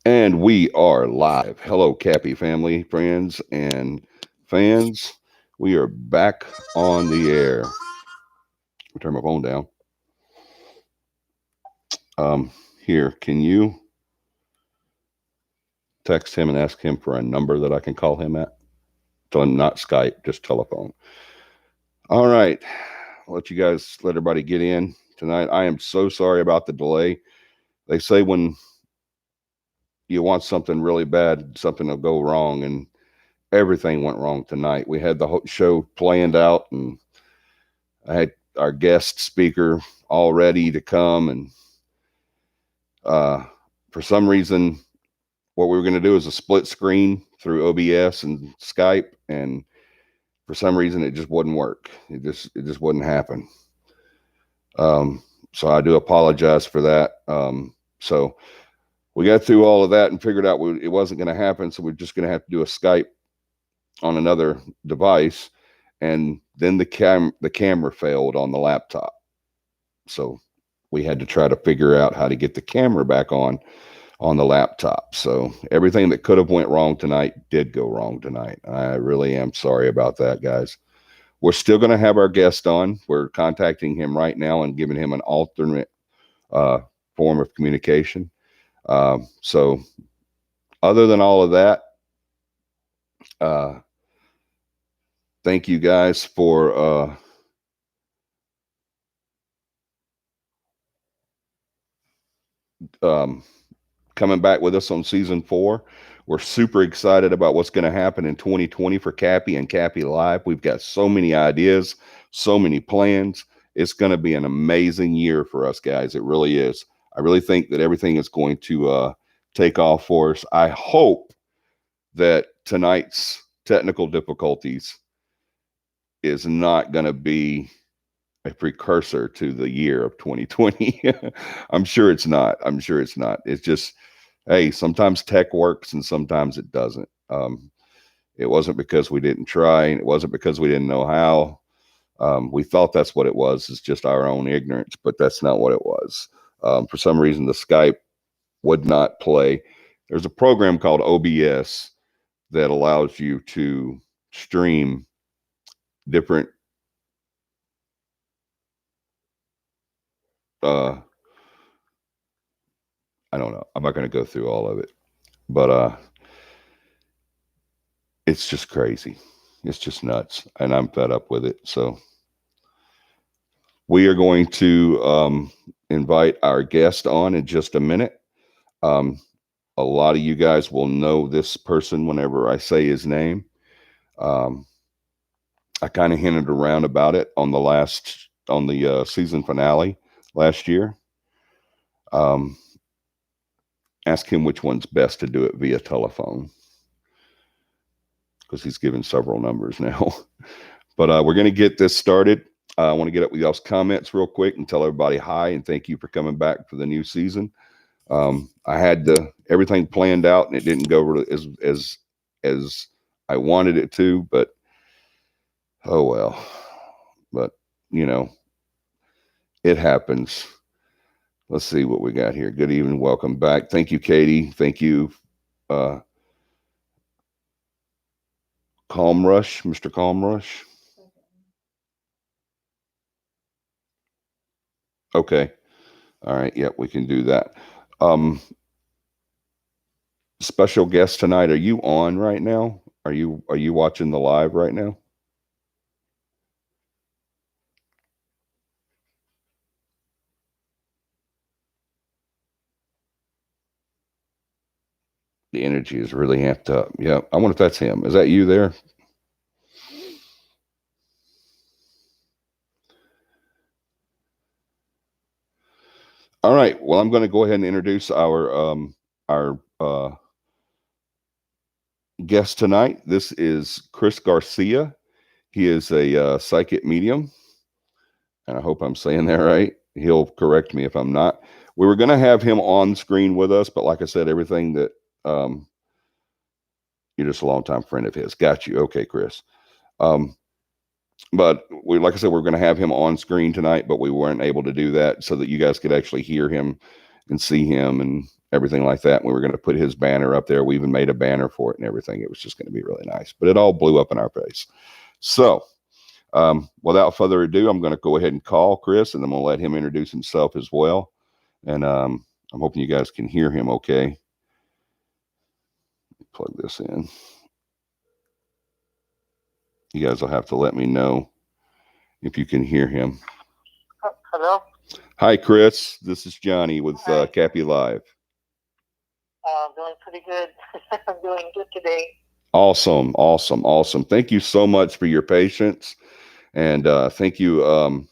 And we are live. Hello, CAPI family, friends, and fans. We are back on the air. I'll turn my phone down. Here, can you text him and ask him for a number that I can call him at? So not Skype, just telephone. All right. I'll let everybody get in tonight. I am so sorry about the delay. They say when you want something really bad, something will go wrong, and everything went wrong tonight. We had the whole show planned out, and I had our guest speaker all ready to come, and for some reason, what we were going to do is a split screen through OBS and Skype, and for some reason, it just wouldn't work. It just wouldn't happen. So I do apologize for that. So we got through all of that and figured out it wasn't going to happen. So we're just going to have to do a Skype on another device. And then the camera failed on the laptop. So we had to try to figure out how to get the camera back on the laptop. So everything that could have went wrong tonight did go wrong tonight. I really am sorry about that, guys. We're still going to have our guest on. We're contacting him right now and giving him an alternate form of communication. So other than all of that, thank you guys for coming back with us on season 4. We're super excited about what's going to happen in 2020 for CAPI and CAPI Live. We've got so many ideas, so many plans. It's going to be an amazing year for us, guys. It really is. I really think that everything is going to take off for us. I hope that tonight's technical difficulties is not going to be a precursor to the year of 2020. I'm sure it's not. It's just, hey, sometimes tech works and sometimes it doesn't. It wasn't because we didn't try, and it wasn't because we didn't know how. We thought that's what it was. It's just our own ignorance, but that's not what it was. For some reason, the Skype would not play. There's a program called OBS that allows you to stream different I don't know. I'm not going to go through all of it, but it's just crazy. It's just nuts, and I'm fed up with it. So we are going to invite our guest on in just a minute. A lot of you guys will know this person whenever I say his name. I kind of hinted around about it on the season finale last year. Ask him which one's best to do it via telephone, because he's given several numbers now. But we're going to get this started. I want to get up with y'all's comments real quick and tell everybody hi and thank you for coming back for the new season. I had everything planned out, and it didn't go as I wanted it to, but oh well. But it happens. Let's see what we got here. Good evening. Welcome back. Thank you, Katie. Thank you, Calm Rush, Mr. Calm Rush. Okay. All right. Yep, we can do that. Special guest tonight. Are you on right now? Are you watching the live right now? The energy is really amped up. Yeah. I wonder if that's him. Is that you there? All right. Well, I'm going to go ahead and introduce our guest tonight. This is Chris Garcia. He is a psychic medium, and I hope I'm saying that right. He'll correct me if I'm not. We were going to have him on screen with us, but like I said, everything that you're just a longtime friend of his. Got you. Okay, Chris. But like I said, we're going to have him on screen tonight, but we weren't able to do that so that you guys could actually hear him and see him and everything like that. We were going to put his banner up there. We even made a banner for it and everything. It was just going to be really nice, but it all blew up in our face. So without further ado, I'm going to go ahead and call Chris, and I'm going to let him introduce himself as well. And I'm hoping you guys can hear him okay. Plug this in. You guys will have to let me know if you can hear him. Hello? Hi, Chris. This is Johnny with CAPI Live. Doing pretty good. I'm doing good today. Awesome. Thank you so much for your patience. And thank you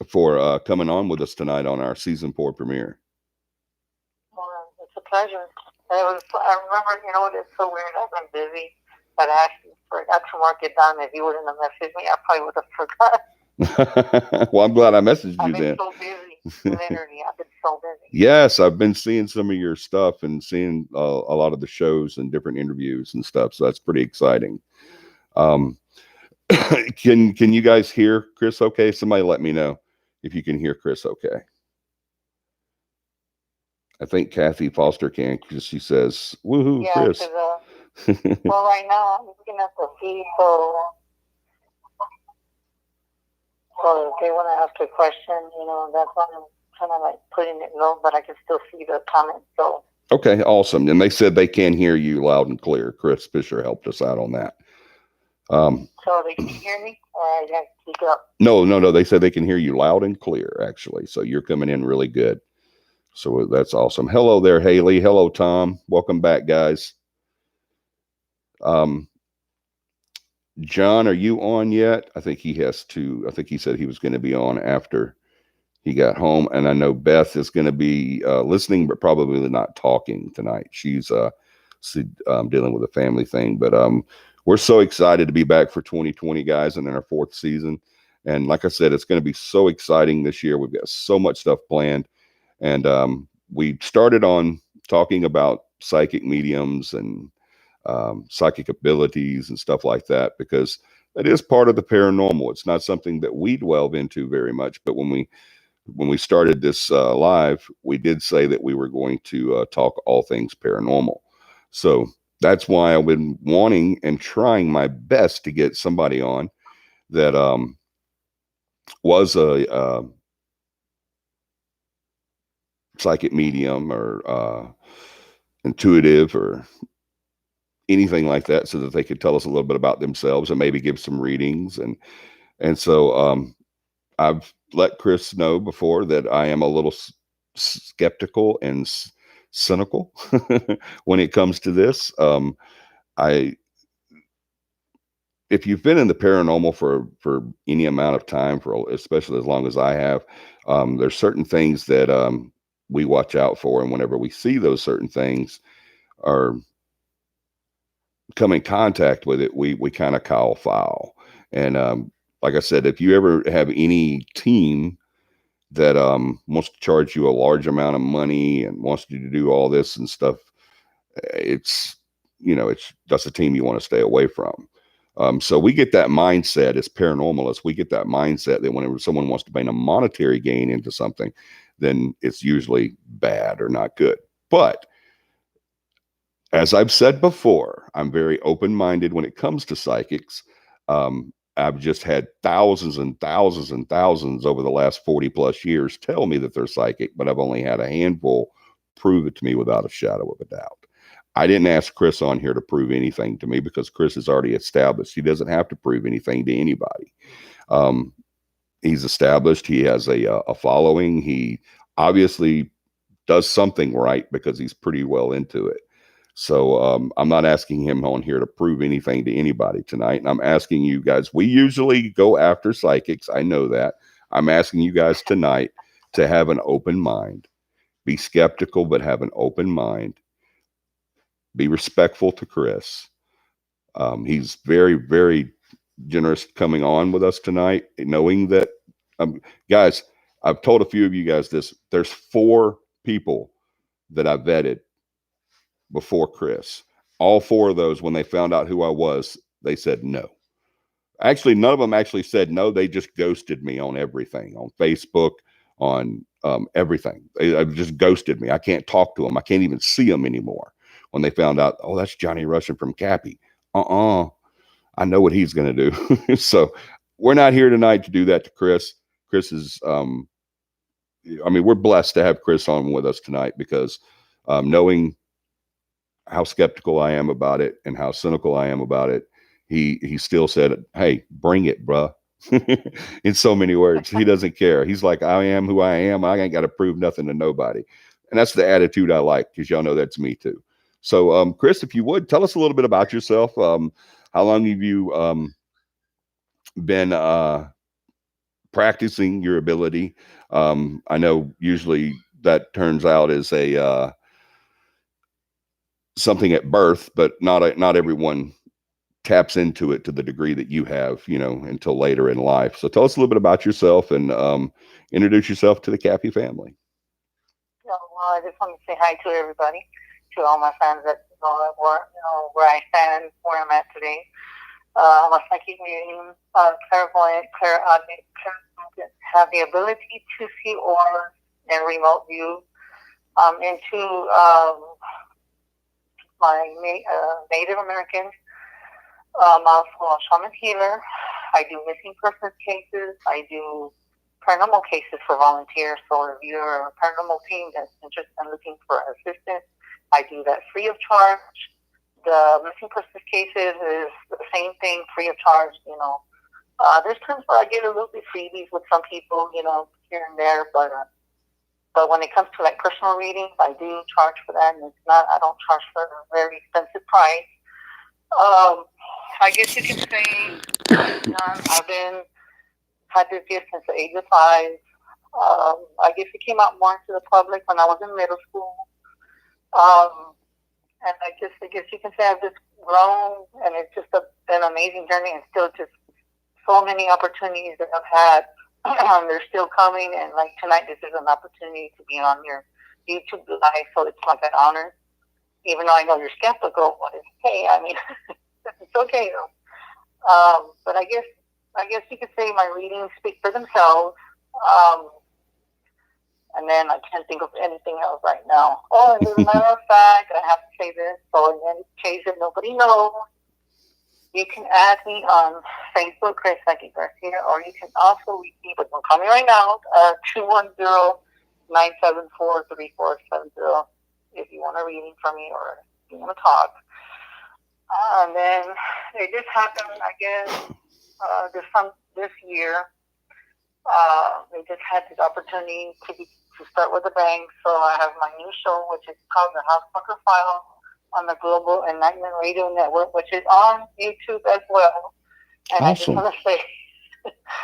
for coming on with us tonight on our season 4 premiere. It's a pleasure. I remember, it's so weird. I've been busy, but I actually forgot to mark it down. If you wouldn't have messaged me, I probably would have forgot. Well, I'm glad I messaged you then. I've been so busy. Literally, I've been so busy. Yes, I've been seeing some of your stuff and seeing a lot of the shows and different interviews and stuff. So that's pretty exciting. Can you guys hear Chris okay? Somebody let me know if you can hear Chris okay. I think Kathy Foster can, because she says, woohoo, yeah, Chris. Well, right now I'm looking at the feed, so if they want to ask a question, that's why I'm kind of like putting it low, but I can still see the comments. So okay, awesome. And they said they can hear you loud and clear. Chris Fisher helped us out on that. So they can hear me, or I got to speak up? No. They said they can hear you loud and clear, actually. So you're coming in really good. So that's awesome. Hello there, Haley. Hello, Tom. Welcome back, guys. John, are you on yet? I think he said he was going to be on after he got home. And I know Beth is going to be listening, but probably not talking tonight. She's dealing with a family thing. But we're so excited to be back for 2020, guys, and in our 4th season. And like I said, it's going to be so exciting this year. We've got so much stuff planned. And we started on talking about psychic mediums and psychic abilities and stuff like that, because that is part of the paranormal. It's not something that we delve into very much, but when we started this live, we did say that we were going to talk all things paranormal. So that's why I've been wanting and trying my best to get somebody on that was a psychic medium or intuitive or anything like that, so that they could tell us a little bit about themselves and maybe give some readings. And so I've let Chris know before that I am a little skeptical and cynical when it comes to this. If you've been in the paranormal for any amount of time, for especially as long as I have, there's certain things that we watch out for, and whenever we see those certain things or come in contact with it, we kind of call foul. And like I said, if you ever have any team that wants to charge you a large amount of money and wants you to do all this and stuff, that's a team you want to stay away from. So we get that mindset as paranormalists. We get that mindset that whenever someone wants to bring a monetary gain into something, then it's usually bad or not good. But as I've said before, I'm very open-minded when it comes to psychics. I've just had thousands and thousands and thousands over the last 40 plus years tell me that they're psychic, but I've only had a handful prove it to me without a shadow of a doubt. I didn't ask Chris on here to prove anything to me, because Chris is already established. He doesn't have to prove anything to anybody. He's established. He has a following. He obviously does something right, because he's pretty well into it. So I'm not asking him on here to prove anything to anybody tonight. And I'm asking you guys, we usually go after psychics. I know that. I'm asking you guys tonight to have an open mind. Be skeptical, but have an open mind. Be respectful to Chris. He's very, very generous coming on with us tonight, knowing that, guys, I've told a few of you guys this. There's 4 people that I vetted before Chris. All 4 of those, when they found out who I was, they said no. Actually, none of them actually said no. They just ghosted me on everything, on Facebook, on everything. They've just ghosted me. I can't talk to them. I can't even see them anymore. When they found out, oh, that's Johnny Russian from CAPI. I know what he's going to do. So we're not here tonight to do that to Chris. Chris is, I mean, we're blessed to have Chris on with us tonight because knowing how skeptical I am about it and how cynical I am about it, he still said, "Hey, bring it, bruh." In so many words, he doesn't care. He's like, "I am who I am. I ain't got to prove nothing to nobody," and that's the attitude I like because y'all know that's me too. So, Chris, if you would tell us a little bit about yourself. How long have you been practicing your ability? I know usually that turns out as a something at birth, but not everyone taps into it to the degree that you have, until later in life. So tell us a little bit about yourself and introduce yourself to the CAPI family. Well, I just want to say hi to everybody, to all my fans that where I stand, where I'm at today. I'm a psychic medium, clairvoyant, clairaudient, have the ability to see auras and remote view. Into my Native American. I'm also a shaman healer. I do missing persons cases. I do paranormal cases for volunteers. So if you're a paranormal team that's interested in looking for assistance, I do that free of charge. The missing persons cases is the same thing, free of charge. There's times where I get a little bit freebies with some people, here and there, but when it comes to like personal readings, I do charge for that, and I don't charge for a very expensive price. I guess you could say I've had this gift since the age of 5. I guess it came out more into the public when I was in middle school. And I guess you can say I've just grown, and it's just been an amazing journey, and still just so many opportunities that I've had. They're still coming, and like tonight, this is an opportunity to be on your YouTube live, so it's like an honor. Even though I know you're skeptical, but it's okay. I mean, it's okay though. But I guess you could say my readings speak for themselves. And then I can't think of anything else right now. Oh, and as a matter of fact, I have to say this, so in case if nobody knows, you can add me on Facebook, Chris Psychic Garcia, or you can also reach me, but don't call me right now, 210-974-3470 if you want a reading from me or if you want to talk. And then it just happened, I guess, this year. They just had this opportunity to start with a bang. So I have my new show, which is called The Housefucker File, on the Global Enlightenment Radio Network, which is on YouTube as well. And awesome. I just want to say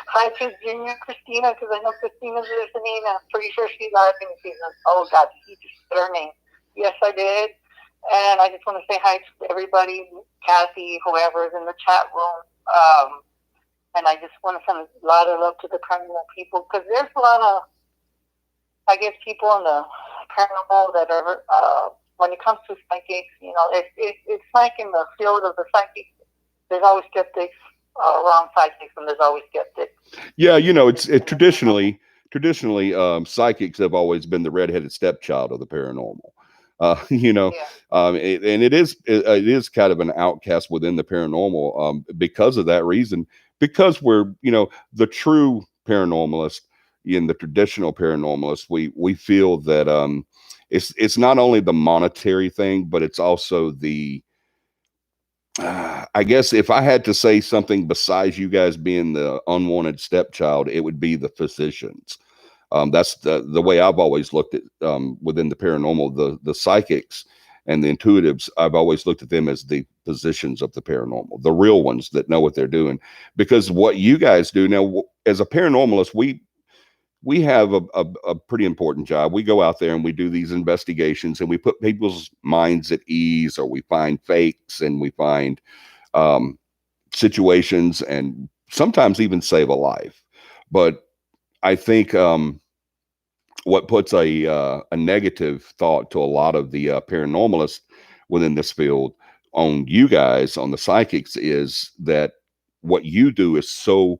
hi to Junior Christina, because I know Christina's listening. I'm pretty sure she's laughing. She's like, oh, God, you just said her name. Yes, I did. And I just want to say hi to everybody, Kathy, whoever is in the chat room. And I just want to send a lot of love to the paranormal people, because there's a lot of, I guess, people in the paranormal that are, when it comes to psychics, it's like in the field of the psychics, there's always skeptics around psychics, and there's always skeptics. Yeah, it's traditionally, psychics have always been the redheaded stepchild of the paranormal. And it is kind of an outcast within the paranormal because of that reason, because we're, the true paranormalist in the traditional paranormalist, we feel that it's not only the monetary thing, but it's also the, I guess if I had to say something besides you guys being the unwanted stepchild, it would be the physicians. That's the way I've always looked at within the paranormal, the psychics and the intuitives. I've always looked at them as the physicians of the paranormal, the real ones that know what they're doing. Because what you guys do now, as a paranormalist, we have a pretty important job. We go out there and we do these investigations, and we put people's minds at ease, or we find fakes, and we find situations, and sometimes even save a life. But I think what puts a negative thought to a lot of the paranormalists within this field on you guys, on the psychics, is that what you do is so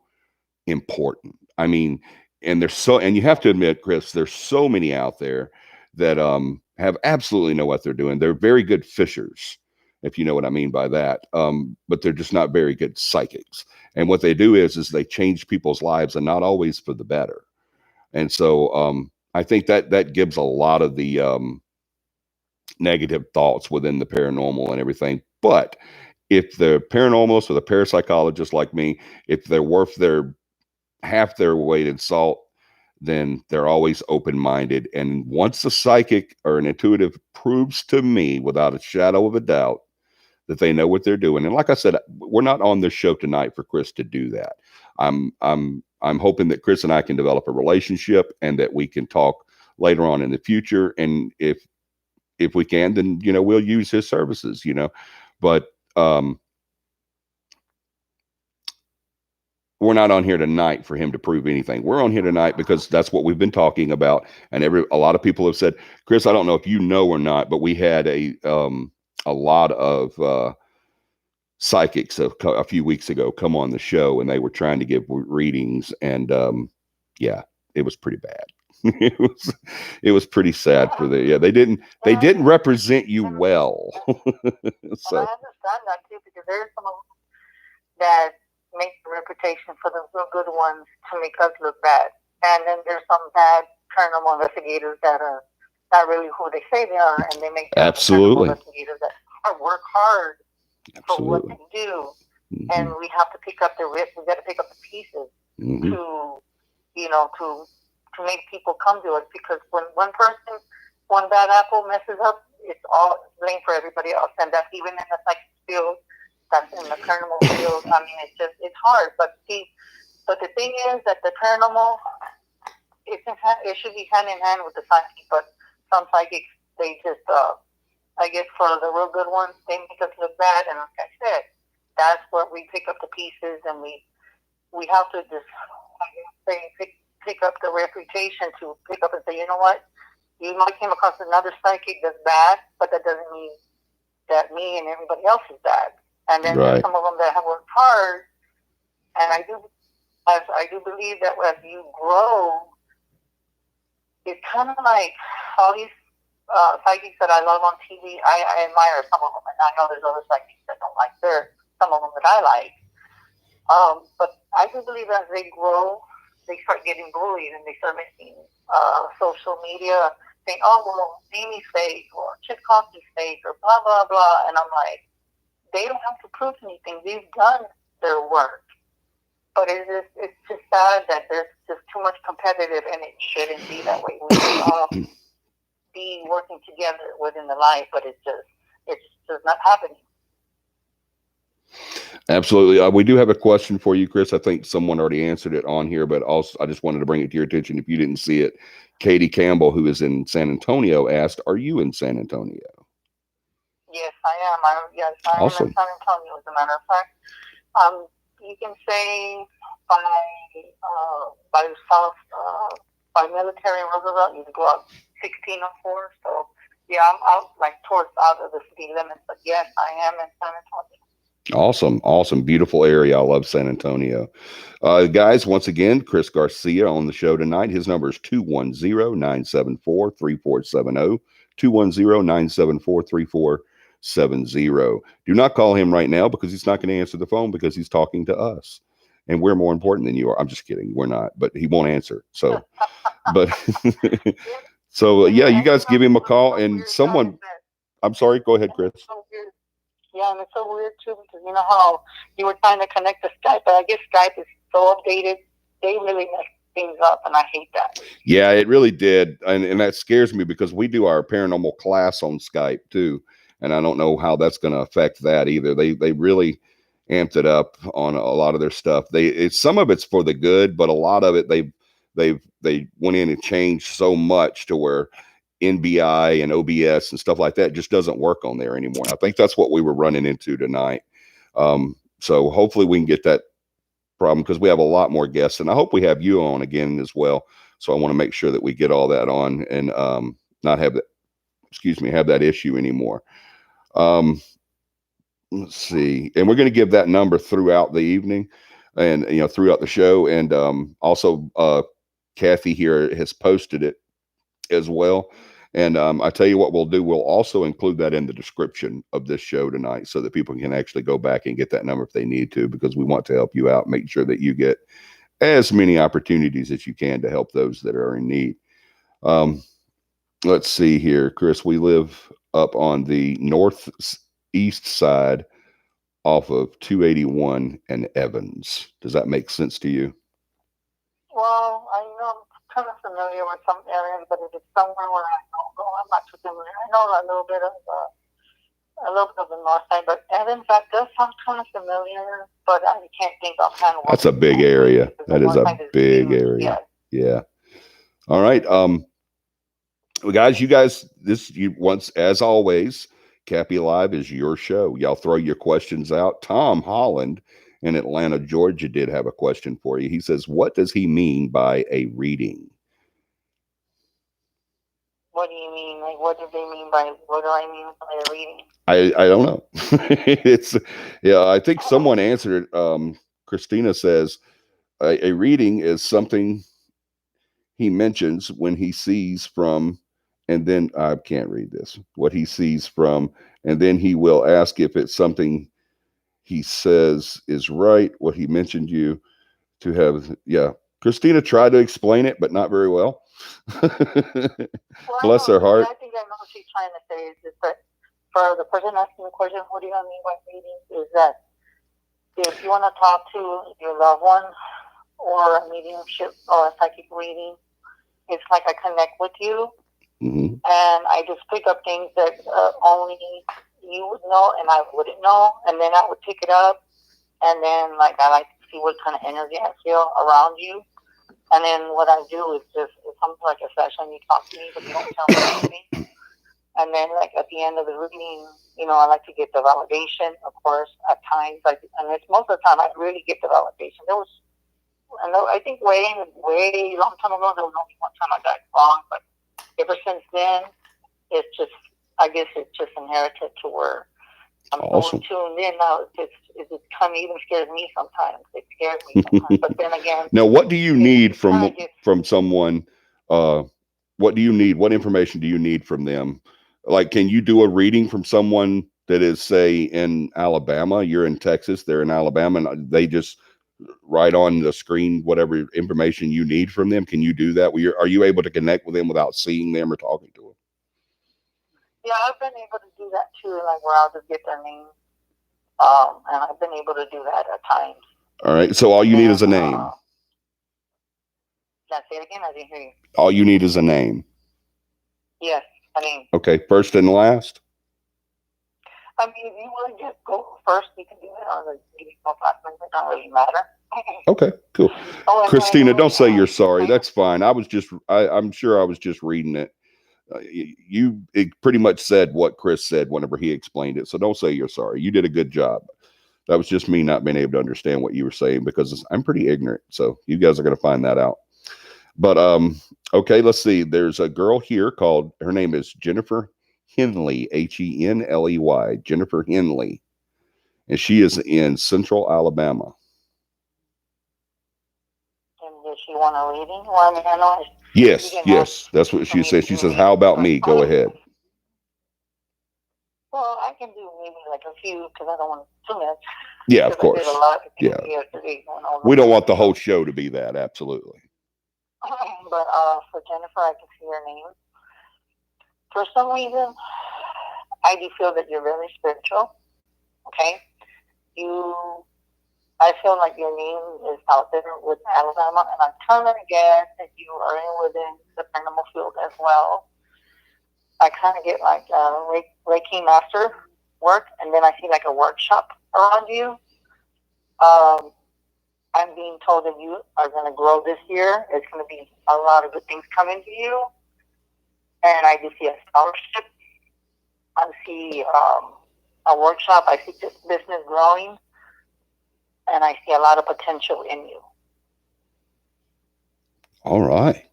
important. I mean, and and you have to admit, Chris, there's so many out there that have absolutely know what they're doing. They're very good fishers, if you know what I mean by that. But they're just not very good psychics. And what they do is they change people's lives, and not always for the better. And so I think that gives a lot of the negative thoughts within the paranormal and everything. But if the paranormalists or the parapsychologists like me, if they're worth their half their weight in salt, then they're always open-minded. And once a psychic or an intuitive proves to me without a shadow of a doubt that they know what they're doing, and like I said, we're not on this show tonight for Chris to do that. I'm hoping that Chris and I can develop a relationship and that we can talk later on in the future. And if we can, then we'll use his services. But we're not on here tonight for him to prove anything. We're on here tonight because that's what we've been talking about. And a lot of people have said, Chris, I don't know if you know or not, but we had a lot of psychics a few weeks ago come on the show, and they were trying to give readings, and yeah, it was pretty bad. it was pretty sad for they didn't represent you well. So I understand that too, because there's some of them that make the reputation for the real good ones to make us look bad, and then there's some bad paranormal investigators that are not really who they say they are, and they make absolutely paranormal investigators that work hard for what they do. Mm-hmm. And we have to pick up the risk. We got to pick up the pieces mm-hmm. to make people come to us, because when one bad apple messes up, it's all blame for everybody else, and that's even in the psychic field, that's in the paranormal field. I mean, it's hard, but the thing is that the paranormal, it should be hand in hand with the psychic, but some psychics, they just, I guess for the real good ones, they make us look bad, and like I said, that's where we pick up the pieces, and we have to just, pick up the reputation to pick up and say, you know what, you might come across another psychic that's bad, but that doesn't mean that me and everybody else is bad. And then there's some of them that have worked hard, and I do believe that as you grow, it's kind of like all these psychics that I love on TV. I admire some of them, and I know there's other psychics that don't like some of them that I like. But I do believe as they grow, they start getting bullied, and they start making social media saying, oh, well, Amy's fake, or Chip Coffey's fake, or blah, blah, blah. And I'm like, they don't have to prove anything. They've done their work. But it's just sad that there's just too much competitive, and it shouldn't be that way. We should all be working together within the life, but it's just not happening. Absolutely. We do have a question for you, Chris. I think someone already answered it on here, but also I just wanted to bring it to your attention if you didn't see it. Katie Campbell, who is in San Antonio, asked, are you in San Antonio? Yes, I am. I am in San Antonio, as a matter of fact. You can say by south, by Military Roosevelt, you go out 1604. So, yeah, I'm out of the city limits. But yes, I am in San Antonio. Awesome. Beautiful area. I love San Antonio. Guys, once again, Chris Garcia on the show tonight. His number is 210-974-3470. 210-974-3470. Do not call him right now, because he's not going to answer the phone, because he's talking to us. And we're more important than you are. I'm just kidding. We're not, but he won't answer. So, but so yeah, you guys give him a call, and someone, I'm sorry, go ahead, Chris. Yeah, and it's so weird too, because you know how you were trying to connect to Skype, but I guess Skype is so updated, they really mess things up, and I hate that. Yeah, it really did, and that scares me, because we do our paranormal class on Skype too, and I don't know how that's going to affect that either. They really amped it up on a lot of their stuff. Some of it's for the good, but a lot of it they went in and changed so much to where NBI and OBS and stuff like that just doesn't work on there anymore. I think that's what we were running into tonight. So hopefully we can get that problem, because we have a lot more guests, and I hope we have you on again as well. So I want to make sure that we get all that on and not have that, have that issue anymore. Let's see. And we're going to give that number throughout the evening and, throughout the show. And also Kathy here has posted it as well. And I tell you what we'll do. We'll also include that in the description of this show tonight so that people can actually go back and get that number if they need to, because we want to help you out, make sure that you get as many opportunities as you can to help those that are in need. Let's see here, Chris. We live up on the northeast side off of 281 and Evans. Does that make sense to you? Well, I know I'm kind of familiar with some areas, but if it's somewhere where I don't go, I'm not too familiar. I know a little bit of the north side, but Evans, that does sound kind of familiar, but I can't think offhand. That's a big area. That is a big area. Yeah. All right. Well, guys, once, as always, CAPI Live is your show. Y'all throw your questions out. Tom Holland in Atlanta, Georgia did have a question for you. He says, what does he mean by a reading? What do you mean? Like, what do they mean by, what do I mean by a reading? I don't know. I think someone answered it. Christina says, a reading is something he mentions when he sees from, and then I can't read this, what he sees from, and then he will ask if it's something he says is right, what he mentioned you to have. Yeah. Christina tried to explain it, but not very well. Bless her heart. I think I know what she's trying to say is that for the person asking the question, what do you mean by reading, is that if you want to talk to your loved one or a mediumship or a psychic reading, it's like I connect with you, and I just pick up things that only you would know and I wouldn't know, and then I would pick it up, and then like I like to see what kind of energy I feel around you, and then what I do is it's something like a session. You talk to me, but you don't tell me anything, and then like at the end of the reading, I like to get the validation. Of course, at times, and it's most of the time I really get the validation. I think way long time ago, there was only one time I got it wrong, but ever since then, I guess it's just inherited to where I'm awesome. So tuned in now. It kind of even scares me sometimes. It scares me sometimes. But then again, now what do you need from someone? What do you need? What information do you need from them? Like, can you do a reading from someone that is, say, in Alabama? You're in Texas, they're in Alabama, and they just write on the screen whatever information you need from them? Can you do that? Are you able to connect with them without seeing them or talking to them? Yeah, I've been able to do that too, like where I'll just get their name. And I've been able to do that at times. All right. So all you need is a name. Say it again. I didn't hear you. All you need is a name. Yes, a name. Okay. First and last? I mean, if you want to just go first, you can do it, or maybe go last name. It doesn't really matter. Okay, cool. Christina, don't say you're sorry. That's fine. I'm sure I was just reading it. It pretty much said what Chris said whenever he explained it. So don't say you're sorry. You did a good job. That was just me not being able to understand what you were saying, because I'm pretty ignorant. So you guys are going to find that out. But, okay, let's see. There's a girl here her name is Jennifer Henley, Henley, Jennifer Henley. And she is in Central Alabama. And does she want a reading? Well, I mean, I know. Yes. That's what she said. She says, how about me? Go ahead. Well, I can do maybe like a few, because I don't want too much. Yeah, of course. Yeah. We don't want the whole show to be that. Absolutely. But for Jennifer, I can see her name. For some reason, I do feel that you're very spiritual. Okay? I feel like your name is out there with Alabama, and I'm kind of guess that you are within the paranormal field as well. I kind of get like Reiki master work, and then I see like a workshop around you. I'm being told that you are going to grow this year. It's going to be a lot of good things coming to you. And I do see a scholarship. I see a workshop. I see this business growing. And I see a lot of potential in you. All right.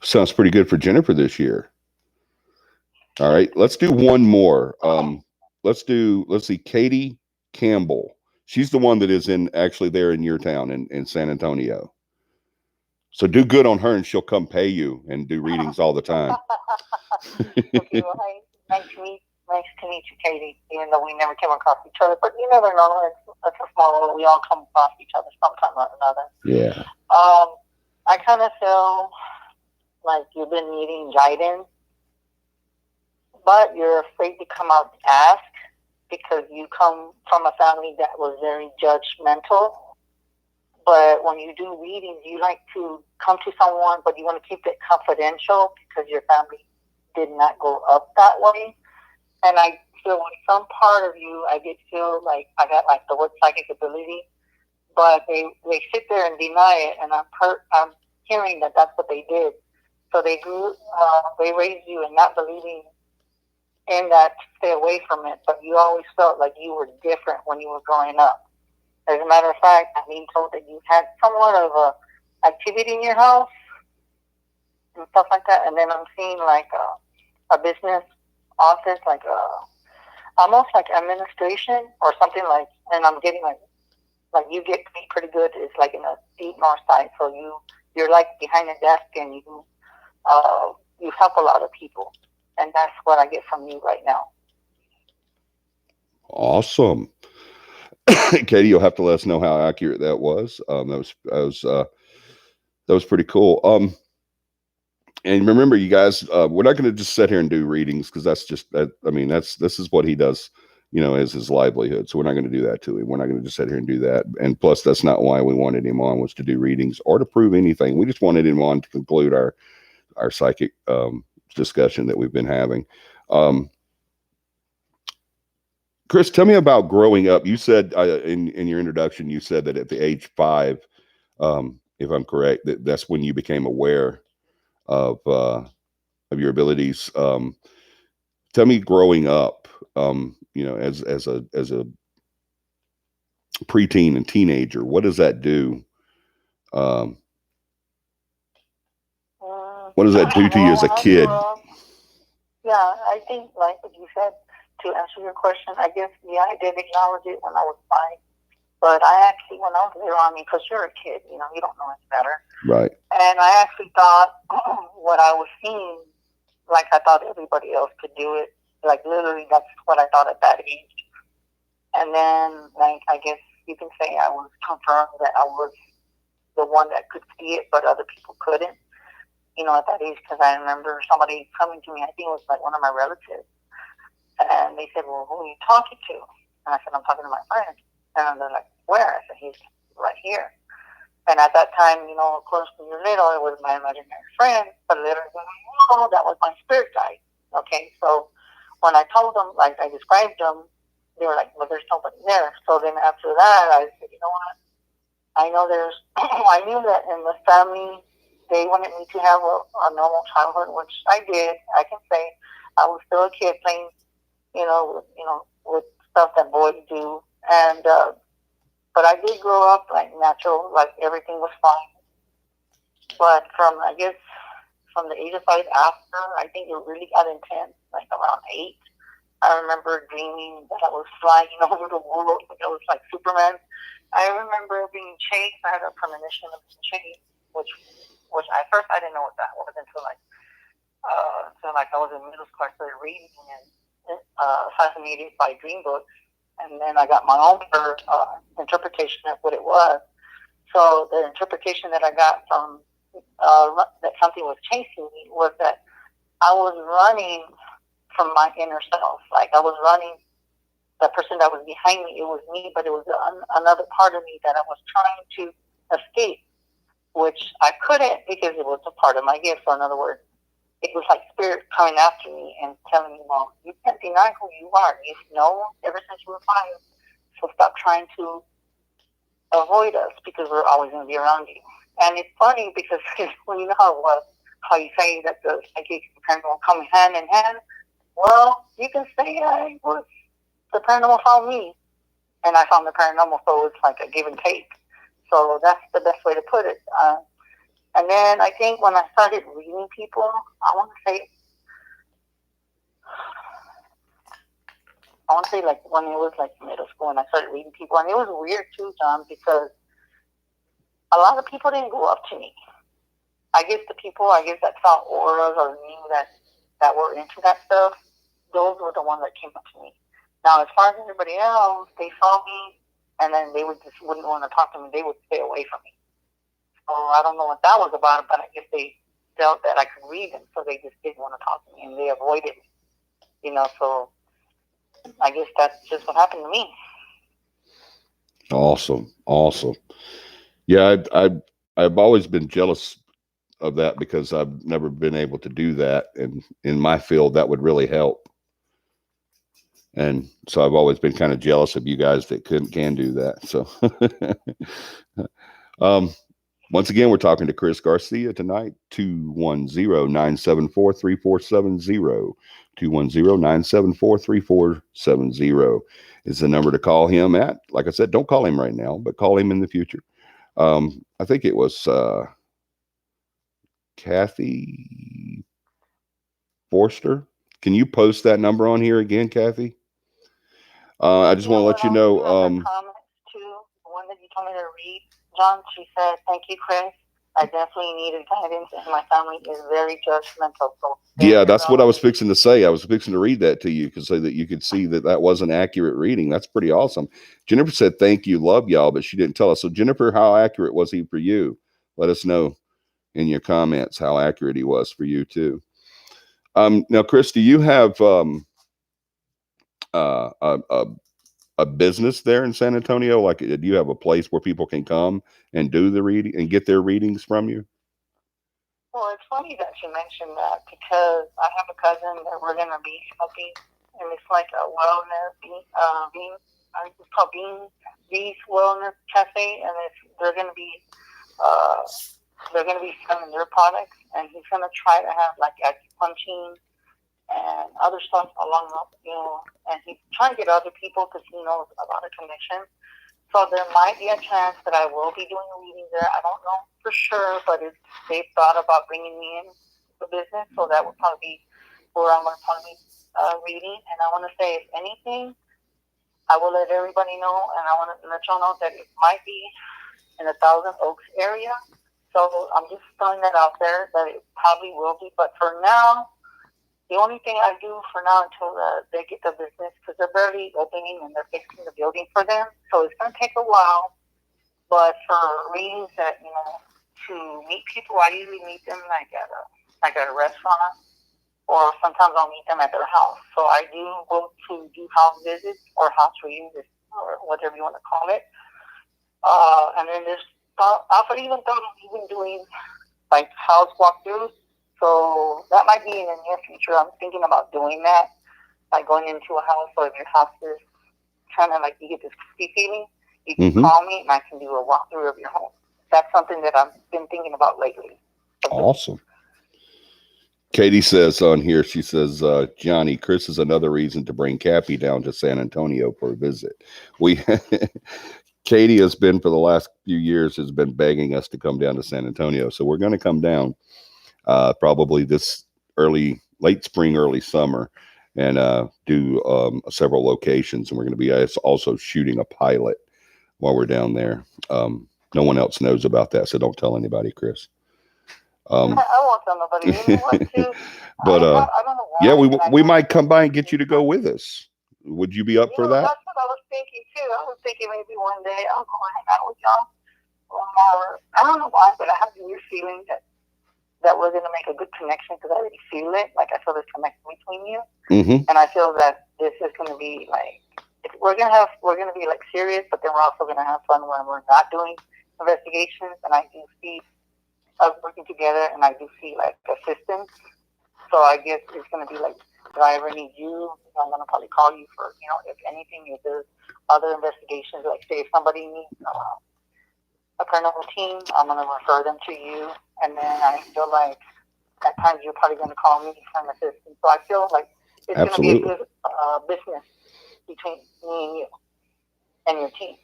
Sounds pretty good for Jennifer this year. All right. Let's do one more. Let's see, Katie Campbell. She's the one that is actually there in your town in San Antonio. So do good on her, and she'll come pay you and do readings all the time. Okay, well, nice to meet you, Katie. Even though we never came across each other, but you never know. It's a small world. We all come across each other sometime or another. Yeah. I kind of feel like you've been needing guidance, but you're afraid to come out and ask because you come from a family that was very judgmental. But when you do readings, you like to come to someone, but you want to keep it confidential because your family did not go up that way. And I feel with some part of you, I did feel like I got like the word psychic ability, but they sit there and deny it, and I'm hearing that that's what they did. So they raised you in not believing in that, stay away from it, but you always felt like you were different when you were growing up. As a matter of fact, I'm being told that you had somewhat of a activity in your house and stuff like that. And then I'm seeing like a business office, like almost like administration or something like. And I'm getting like you get paid pretty good. It's like in a deep north side, so you're like behind the desk and you help a lot of people, and that's what I get from you right now. Awesome. Katie, you'll have to let us know how accurate that was. That was pretty cool. And remember, you guys, we're not going to just sit here and do readings because that's just that. I mean, this is what he does, as his livelihood. So we're not going to do that to him. We're not going to just sit here and do that. And plus, that's not why we wanted him on, was to do readings or to prove anything. We just wanted him on to conclude our psychic discussion that we've been having. Chris, tell me about growing up. You said in your introduction, you said that at the age 5, if I'm correct, that's when you became aware of your abilities. Tell me, growing up, as a preteen and teenager, what does that do? What does that do to you as a kid? Yeah, I think like what you said, to answer your question, I guess, yeah, I did acknowledge it when I was 5. But I actually, when I was there on me, because you're a kid, you don't know any better. Right. And I actually thought what I was seeing, like I thought everybody else could do it. Like literally, that's what I thought at that age. And then, like, I guess you can say I was confirmed that I was the one that could see it, but other people couldn't. At that age, because I remember somebody coming to me, I think it was like one of my relatives, and they said, well, who are you talking to? And I said, I'm talking to my friend. And they're like, where? I said, he's right here. And at that time, of course, when you're little, it was my imaginary friend, but later, that was my spirit guide. Okay, so when I told them, like I described them, they were like, well, there's nobody there. So then after that, I said, you know what? I know I knew that in the family, they wanted me to have a normal childhood, which I did. I can say I was still a kid playing, with stuff that boys do. And, but I did grow up like natural, like everything was fine. But from the age of 5 after, I think it really got intense, like around 8. I remember dreaming that I was flying over the world. It was like Superman. I remember being chased. I had a premonition of being chased, which at first I didn't know what that was until I was in middle school. I started reading and fascinated by dream books, and then I got my own interpretation of what it was. So the interpretation that I got from that something was chasing me was that I was running from my inner self. Like I was running. The person that was behind me, it was me, but it was another part of me that I was trying to escape, which I couldn't because it was a part of my gift. So in other words, it was like spirit coming after me and telling me, well, you can't deny who you are. You've known ever since you were 5. So stop trying to avoid us because we're always going to be around you. And it's funny because when you know how you say that the psychic and paranormal come hand in hand, well, you can say the paranormal found me and I found the paranormal, so it's like a give and take. So that's the best way to put it. And then I think when I started reading people, I want to say like when it was like middle school and I started reading people, and it was weird too, John, because a lot of people didn't go up to me. I guess the people, that saw auras or knew that were into that stuff, those were the ones that came up to me. Now, as far as everybody else, they saw me, and then they wouldn't want to talk to me. They would stay away from me. So I don't know what that was about, but I guess they felt that I could read them, so they just didn't want to talk to me, and they avoided me. You know, so I guess that's just what happened to me. Awesome. Yeah, I've always been jealous of that because I've never been able to do that, and in my field that would really help. And so I've always been kind of jealous of you guys that can do that. So once again, we're talking to Chris Garcia tonight. 210-974-3470. 210-974-3470 is the number to call him at. Like I said, don't call him right now, but call him in the future. I think it was Kathy Forster. Can you post that number on here again, Kathy? I just want to let you know. Comments too, the one that you told me to read, John. She said, "Thank you, Chris. I definitely needed guidance, and my family is very judgmental." So yeah, that's what I was fixing to say. I was fixing to read that to you so that you could see that was an accurate reading. That's pretty awesome. Jennifer said, "Thank you, love y'all," but she didn't tell us. So Jennifer, how accurate was he for you? Let us know in your comments how accurate he was for you too. Now, Chris, do you have a business there in San Antonio? Like, do you have a place where people can come and do the reading and get their readings from you? Well, it's funny that you mentioned that because I have a cousin that we're going to be helping, and it's like a wellness, it's called Bees Wellness Cafe, and they're going to be selling their products, and he's going to try to have like acupuncture and other stuff along the, and he's trying to get other people because he knows a lot of connections. So there might be a chance that I will be doing a reading there. I don't know for sure, but they've thought about bringing me in the business, so that would probably be where I'm going to probably be reading. And I want to say, if anything, I will let everybody know, and I want to let y'all know that it might be in the Thousand Oaks area. So I'm just throwing that out there that it probably will be. But for now, the only thing I do for now until they get the business, because they're barely opening and they're fixing the building for them, so it's going to take a while. But for readings that, to meet people, I usually meet them like at a restaurant, or sometimes I'll meet them at their house. So I do go to do house visits or house readings, or whatever you want to call it. And then I've even thought of doing like house walkthroughs. So that might be in the near future. I'm thinking about doing that, like going into a house, or if your house is kind of like you get this creepy feeling, you can call me and I can do a walkthrough of your home. That's something that I've been thinking about lately. Awesome. Katie says on here, she says, Johnny, Chris is another reason to bring CAPI down to San Antonio for a visit. Katie has been, for the last few years, has been begging us to come down to San Antonio. So we're going to come down. Probably this late spring, early summer, and do several locations. And we're going to be also shooting a pilot while we're down there. No one else knows about that, so don't tell anybody, Chris. I won't tell nobody. You know what, too? But I don't know why, yeah, we might come by and get you to go with us. Would you be up for that? That's what I was thinking too. I was thinking maybe one day I'll go hang out with y'all. I don't know why, but I have a weird feeling that we're going to make a good connection, because I already feel it. Like, I feel this connection between you. And I feel that this is going to be like, we're going to be like serious, but then we're also going to have fun when we're not doing investigations. And I do see us working together, and I do see like assistance. So I guess it's going to be like, if I ever need you, I'm going to probably call you for, if anything, if there's other investigations, like say if somebody needs a paranormal team, I'm going to refer them to you. And then I feel like at times you're probably going to call me for an assistance. So I feel like it's going to be a good business between me and you and your team.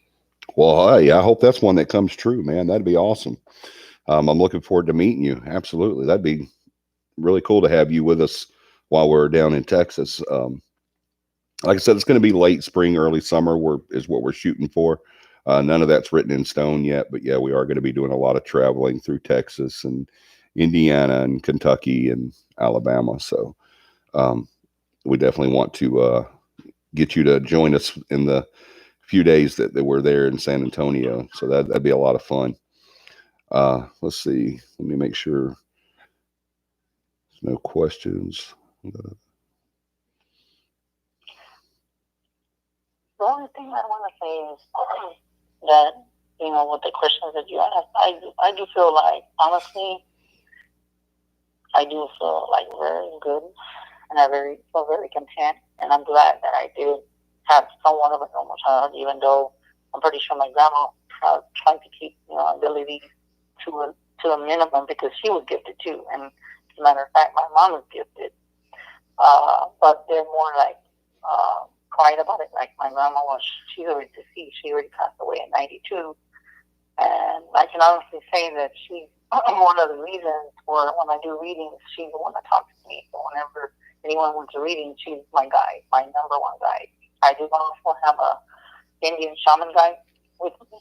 Well, I hope that's one that comes true, man. That'd be awesome. I'm looking forward to meeting you. Absolutely. That'd be really cool to have you with us while we're down in Texas. Like I said, it's going to be late spring, early summer is what we're shooting for. None of that's written in stone yet, but yeah, we are going to be doing a lot of traveling through Texas and Indiana and Kentucky and Alabama. So we definitely want to get you to join us in the few days that we're there in San Antonio. So that'd be a lot of fun. Let's see. Let me make sure there's no questions. The only thing I want to say is that, with the questions that you asked, I do feel like, honestly, I do feel like very good, and I feel very content, and I'm glad that I did have somewhat of a normal child, even though I'm pretty sure my grandma tried to keep ability to a minimum, because she was gifted too, and as a matter of fact, my mom was gifted, but they're more like quiet about it. Like my grandma she's already deceased. She already passed away at 92, and I can honestly say that she's one of the reasons for when I do readings, she's the one that talks to me. So whenever anyone wants a reading, she's my guide, my number one guide. I do also have a Indian shaman guide with me,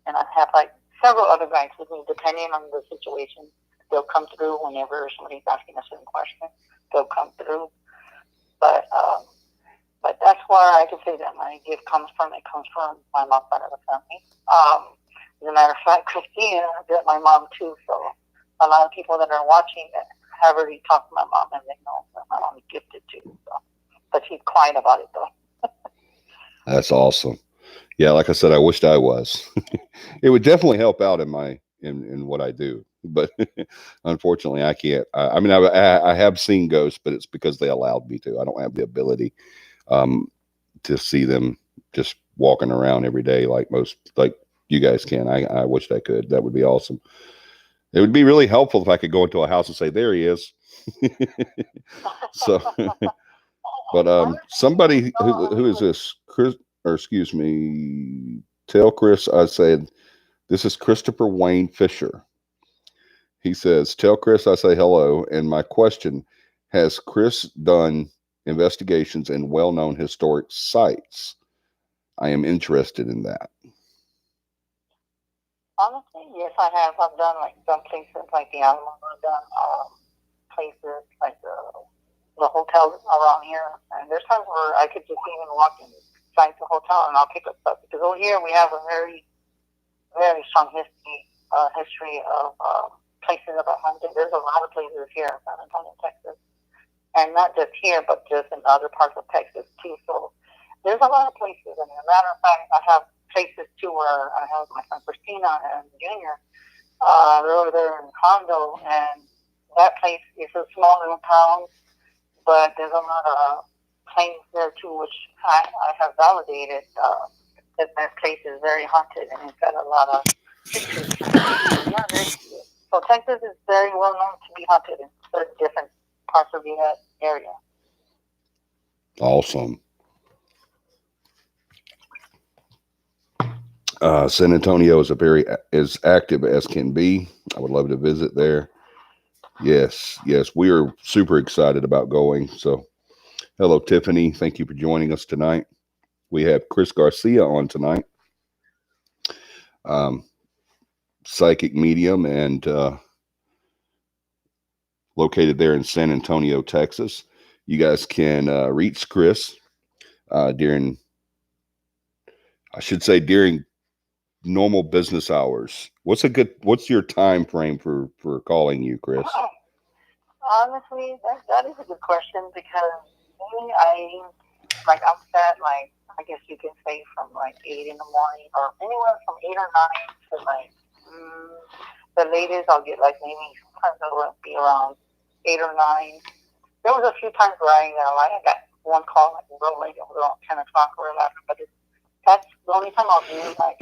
and I have like several other guides with me, depending on the situation. They'll come through whenever somebody's asking a certain question. They'll come through, but that's where I can say that my gift comes from. It comes from my mom's side of the family. As a matter of fact, Christina did my mom too. So a lot of people that are watching that have already talked to my mom, and they know that my mom is gifted too. So, but she's quiet about it though. That's awesome. Yeah, like I said, I wished I was. It would definitely help out in what I do, but unfortunately, I can't. I mean, I have seen ghosts, but it's because they allowed me to. I don't have the ability to see them just walking around every day like you guys can. I wish I could. That would be awesome. It would be really helpful if I could go into a house and say, "There he is." So, but somebody who is this, Chris, or excuse me, tell Chris I said this is Christopher Wayne Fisher. He says, "Tell Chris I say hello." And my question: has Chris done investigations in well-known historic sites? I am interested in that. Honestly, yes, I have. I've done like some places like the Alabama. I've done places like the hotels around here. And there's times where I could just even walk inside the hotel and I'll pick up stuff, because over here we have a very, very strong history of places about haunted. There's a lot of places here in San Antonio, Texas, and not just here, but just in other parts of Texas too. So there's a lot of places. And as a matter of fact, I have places too where I have my friend Christina and Junior. They're over there in Hondo, and that place is a small little town, but there's a lot of claims there too, which I have validated that place is very haunted, and it's got a lot of history. So yeah, so Texas is very well known to be haunted in certain different parts of the area. Awesome. San Antonio is as active as can be. I would love to visit there. Yes, we are super excited about going. So, hello, Tiffany. Thank you for joining us tonight. We have Chris Garcia on tonight, psychic medium, and located there in San Antonio, Texas. You guys can reach Chris during normal business hours. What's your time frame for calling you, Chris? Honestly, that is a good question, because me, I'm set, like, I guess you can say from like 8 in the morning, or anywhere from 8 or 9 to like the latest I'll get like maybe sometimes it'll be around 8 or 9. There was a few times where I got one call like real late, it was around 10 o'clock or 11, but that's the only time I'll do, like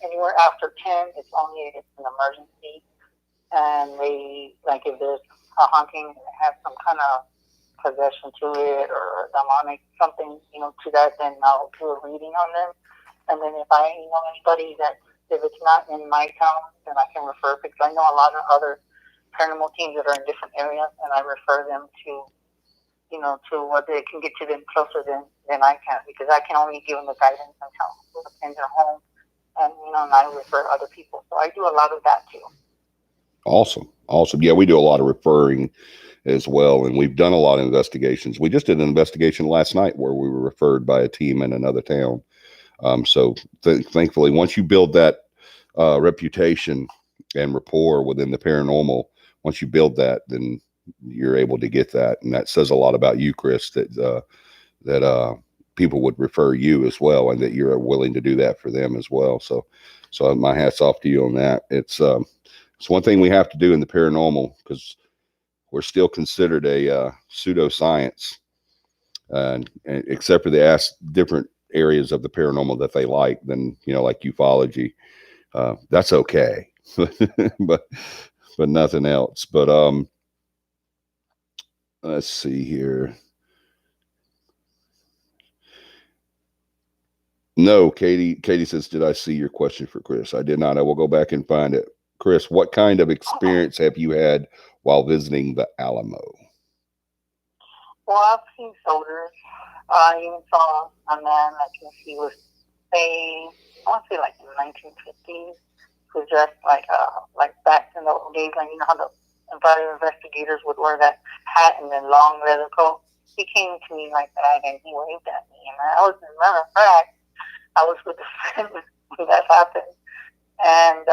anywhere after 10. It's an emergency, and they, like, if there's a haunting, have some kind of possession to it or demonic something, to that, then I'll do a reading on them. And then if I know anybody that, if it's not in my town, then I can refer, because I know a lot of other paranormal teams that are in different areas, and I refer them to what they can get to them closer than I can, because I can only give them the guidance until in their home, and and I refer other people. So I do a lot of that too. Awesome. Awesome. Yeah, we do a lot of referring as well. And we've done a lot of investigations. We just did an investigation last night where we were referred by a team in another town. So thankfully, once you build that reputation and rapport within the paranormal, once you build that, then you're able to get that. And that says a lot about you, Chris, that people would refer you as well, and that you're willing to do that for them as well. So my hat's off to you on that. It's one thing we have to do in the paranormal, because we're still considered a pseudoscience, and except for they ask different areas of the paranormal that they like, then like ufology, that's okay, but nothing else. But let's see here. No, Katie says, did I see your question for Chris? I did not. I will go back and find it. Chris, what kind of experience have you had while visiting the Alamo? Well, I've seen soldiers. I even saw a man that he was, say, I want to say like in the 1950s, who dressed like back in the old days, like how the environmental investigators would wear that hat and then long leather coat. He came to me like that and he waved at me, and as a matter of fact, I was with a friend when that happened, and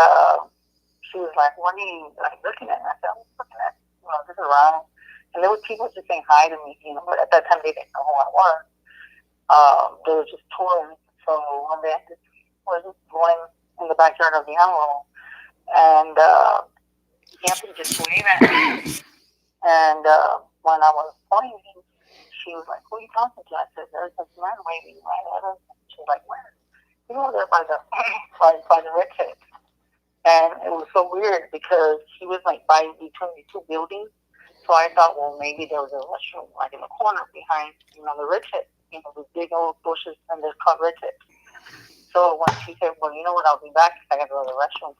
she was like, "What are you like looking at?" And I said, "I'm looking at just around." And there were people just saying hi to me, but at that time they didn't know who I was. They were just touring. So one day I was going in the backyard of the animal, and he happened to just wave at me. And when I was pointing, she was like, "Who are you talking to?" I said, "There's this man waving right at us." She was like, "Where?" There by the by the red tip. And it was so weird because he was like by between the two buildings. So I thought, well, maybe there was a restroom like in the corner behind, the red tip, the big old bushes, and they're called red tips. So when she said, well, you know what, I'll be back because I got to go to the restroom.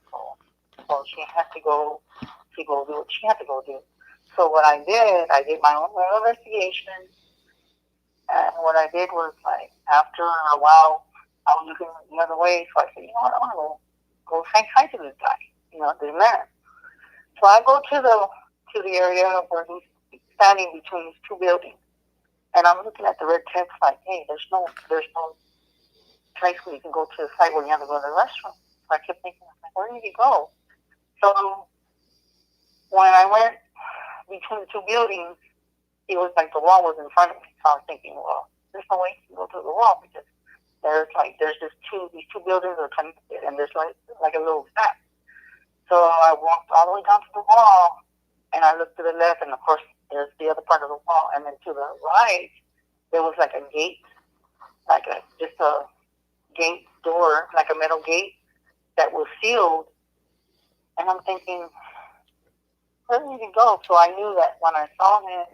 So she had to go do what she had to go do. So what I did my own little investigation. And what I did was, like, after a while, I was looking the other way. So I said, you know what, I want to go say hi to this guy, this man. So I go to the area where he's standing between these two buildings, and I'm looking at the red text like, hey, there's no place where you can go to the site where you have to go to the restroom. So I kept thinking, like, where did he go? So when I went between the two buildings, it was like the wall was in front of me. So I was thinking, well, there's no way you can go through the wall because these two buildings are connected, and there's like a little gap. So I walked all the way down to the wall, and I looked to the left, and of course, there's the other part of the wall. And then to the right, there was like a gate, just a gate door, like a metal gate that was sealed. And I'm thinking, where did he go? So I knew that when I saw him,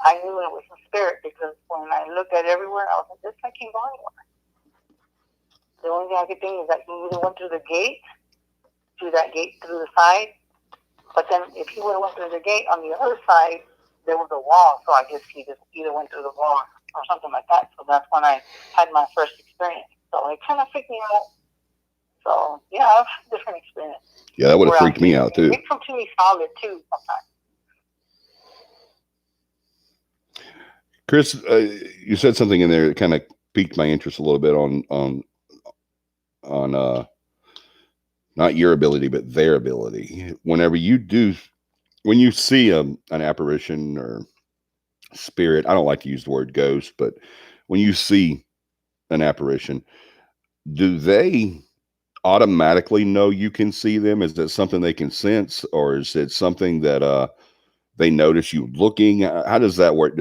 I knew it was a spirit, because when I looked at everywhere, I was like, this guy can't go anywhere. The only thing I could think is that he either went through the gate, through the side, but then if he would have went through the gate on the other side, there was a wall. So I guess he just either went through the wall or something like that. So that's when I had my first experience. So it kind of freaked me out. So yeah, I've had different experience. Yeah, that would have freaked me out too. It come to me solid too sometimes. Chris, you said something in there that kind of piqued my interest a little bit on not your ability, but their ability. When you see an apparition or spirit, I don't like to use the word ghost, but when you see an apparition, do they automatically know you can see them? Is that something they can sense, or is it something that they notice you looking? How does that work?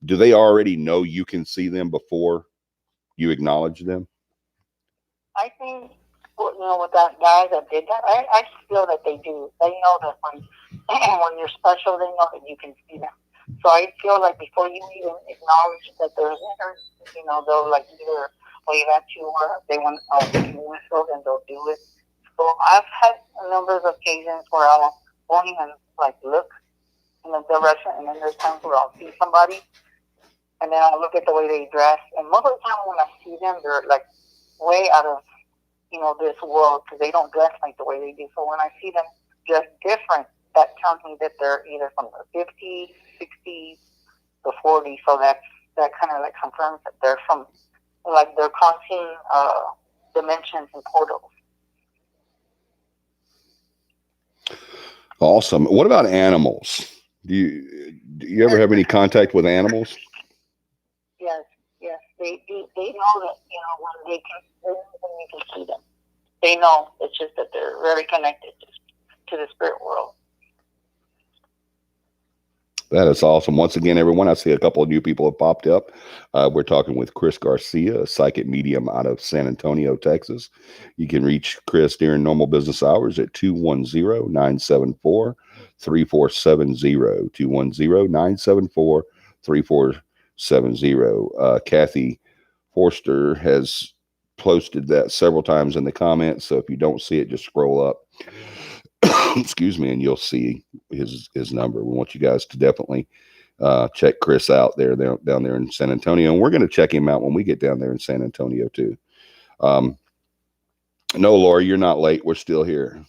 Do they already know you can see them before you acknowledge them? I think, with that guy that did that, I feel that they do. They know that when you're special, they know that you can see them. So I feel like before you even acknowledge that there's there, they'll like either wave at you, or they want to whistle, and they'll do it. So I've had a number of occasions where I won't even like look in the direction, and then there's times where I'll see somebody, and then I'll look at the way they dress, and most of the time when I see them, they're like way out of this world, because they don't dress like the way they do. So when I see them, just different, that tells me that they're either from the 50s, 60s, the 40s. So that kind of like confirms that they're from, like, they're crossing dimensions and portals. Awesome. What about animals? Do you ever have any contact with animals? Yes, yes. They know that, you know, when you can see them. They know. It's just that they're very connected to the spirit world. That is awesome. Once again, everyone, I see a couple of new people have popped up. We're talking with Chris Garcia, a psychic medium out of San Antonio, Texas. You can reach Chris during normal business hours at 210-974-3470. 210-974-3470. Kathy Forster has posted that several times in the comments. So if you don't see it, just scroll up. Excuse me, and you'll see his number. We want you guys to definitely check Chris out down there in San Antonio, and we're going to check him out when we get down there in San Antonio too. No, Laura, you're not late. We're still here.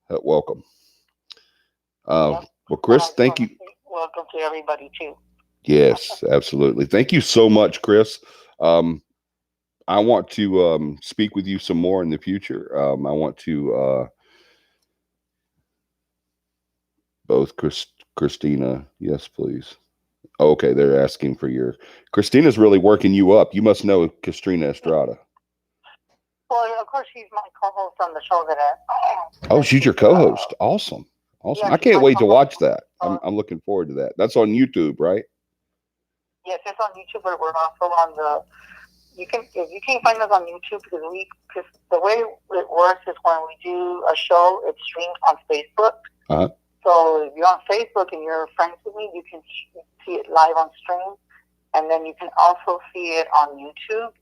Welcome. Well, Chris, thank you. Welcome to everybody too. Yes, absolutely. Thank you so much, Chris. I want to speak with you some more in the future. I want to both Christina. Yes, please. Okay, they're asking for your. Christina's really working you up. You must know Christina Estrada. Well, of course, she's my co-host on the show that Oh, she's your co-host. Awesome. Awesome. Yeah, I can't wait to watch that. I'm looking forward to that. That's on YouTube, right? Yes, it's on YouTube, but we're also on the. You can't find us on YouTube because the way it works is when we do a show, it streams on Facebook. Uh-huh. So if you're on Facebook and you're friends with me, you can see it live on stream, and then you can also see it on YouTube.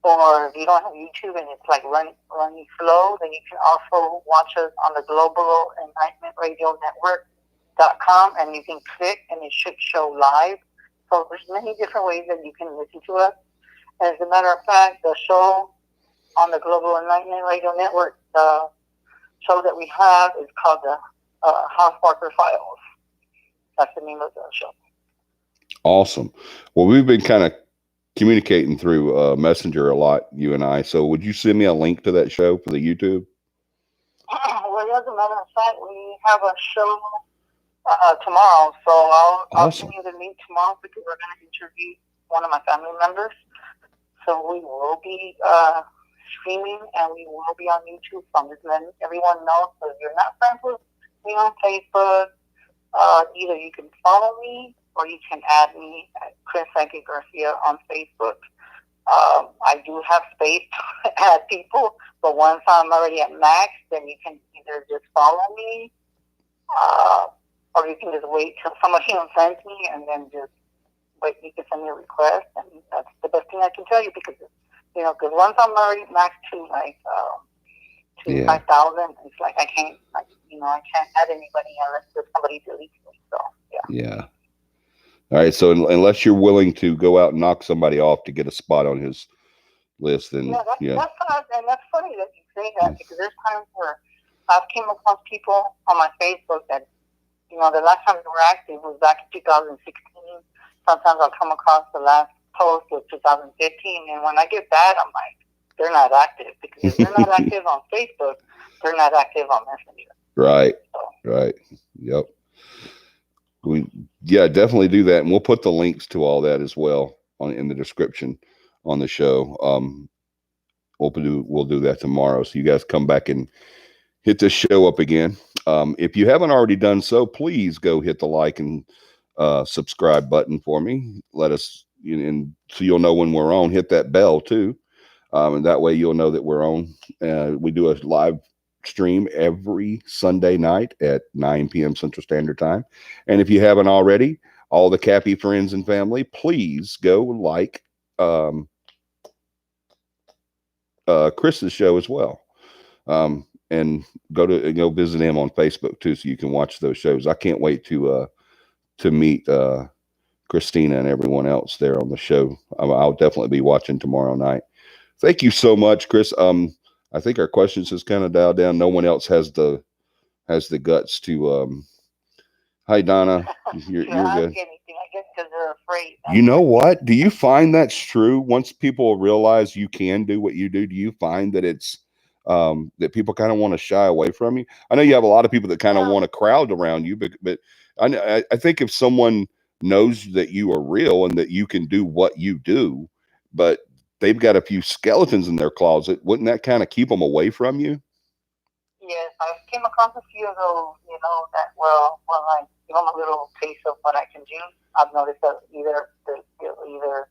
Or if you don't have YouTube and it's like running slow, then you can also watch us on the Global Enlightenment Radio Network.com, and you can click and it should show live. So there's many different ways that you can listen to us. As a matter of fact, the show on the Global Enlightenment Radio Network, the show that we have is called the Housewalker Files. That's the name of the show. Awesome. Well, we've been kind of communicating through Messenger a lot, you and I. So would you send me a link to that show for the YouTube? Well, as a matter of fact, we have a show tomorrow. So I'll send you the link tomorrow because we're going to interview one of my family members. So we will be streaming and we will be on YouTube. So I'm just letting everyone know. So if you're not friends with me on Facebook, either you can follow me or you can add me at Chris Psychic Garcia on Facebook. I do have space to add people, but once I'm already at max, then you can either just follow me or you can just wait till somebody unfriends me and then just wait. You can send me a request, and that's the best thing I can tell you because, you know, because once I'm already max to like 5,000, it's like I can't add anybody unless somebody deletes me. So yeah. All right. So unless you're willing to go out and knock somebody off to get a spot on his list, then that's funny that you say that because there's times where I've came across people on my Facebook that, you know, the last time they were active was back in 2016. Sometimes I'll come across the last post was 2015, and when I get that, I'm like, they're not active because if they're not active on Facebook, they're not active on Messenger. Right. So. Right. Yep. We definitely do that, and we'll put the links to all that as well in the description on the show. We'll do that tomorrow, so you guys come back and hit this show up again. If you haven't already done so, please go hit the like and subscribe button for me. Let us, and so you'll know when we're on. Hit that bell too, and that way you'll know that we're on. We do a live stream every Sunday night at 9 p.m. Central Standard Time. And if you haven't already, all the CAPI friends and family, please go like Chris's show as well. And go visit him on Facebook too, so you can watch those shows. I can't wait to meet Christina and everyone else there on the show. I'll definitely be watching tomorrow night. Thank you so much, Chris. I think our questions has kind of dialed down. No one else has the has the guts to. Hi, Donna. to You're ask good. anything. I guess because they're afraid. You That's know why. what? Do you find that's true? Once people realize you can do what you do you find that it's that people kind of want to shy away from you? I know you have a lot of people that kind of Yeah. want to crowd around you, but I think if someone knows that you are real and that you can do what you do, but they've got a few skeletons in their closet, wouldn't that kind of keep them away from you? Yes, I came across a few of those, that, well, when I give them a little taste of what I can do, I've noticed that they'll either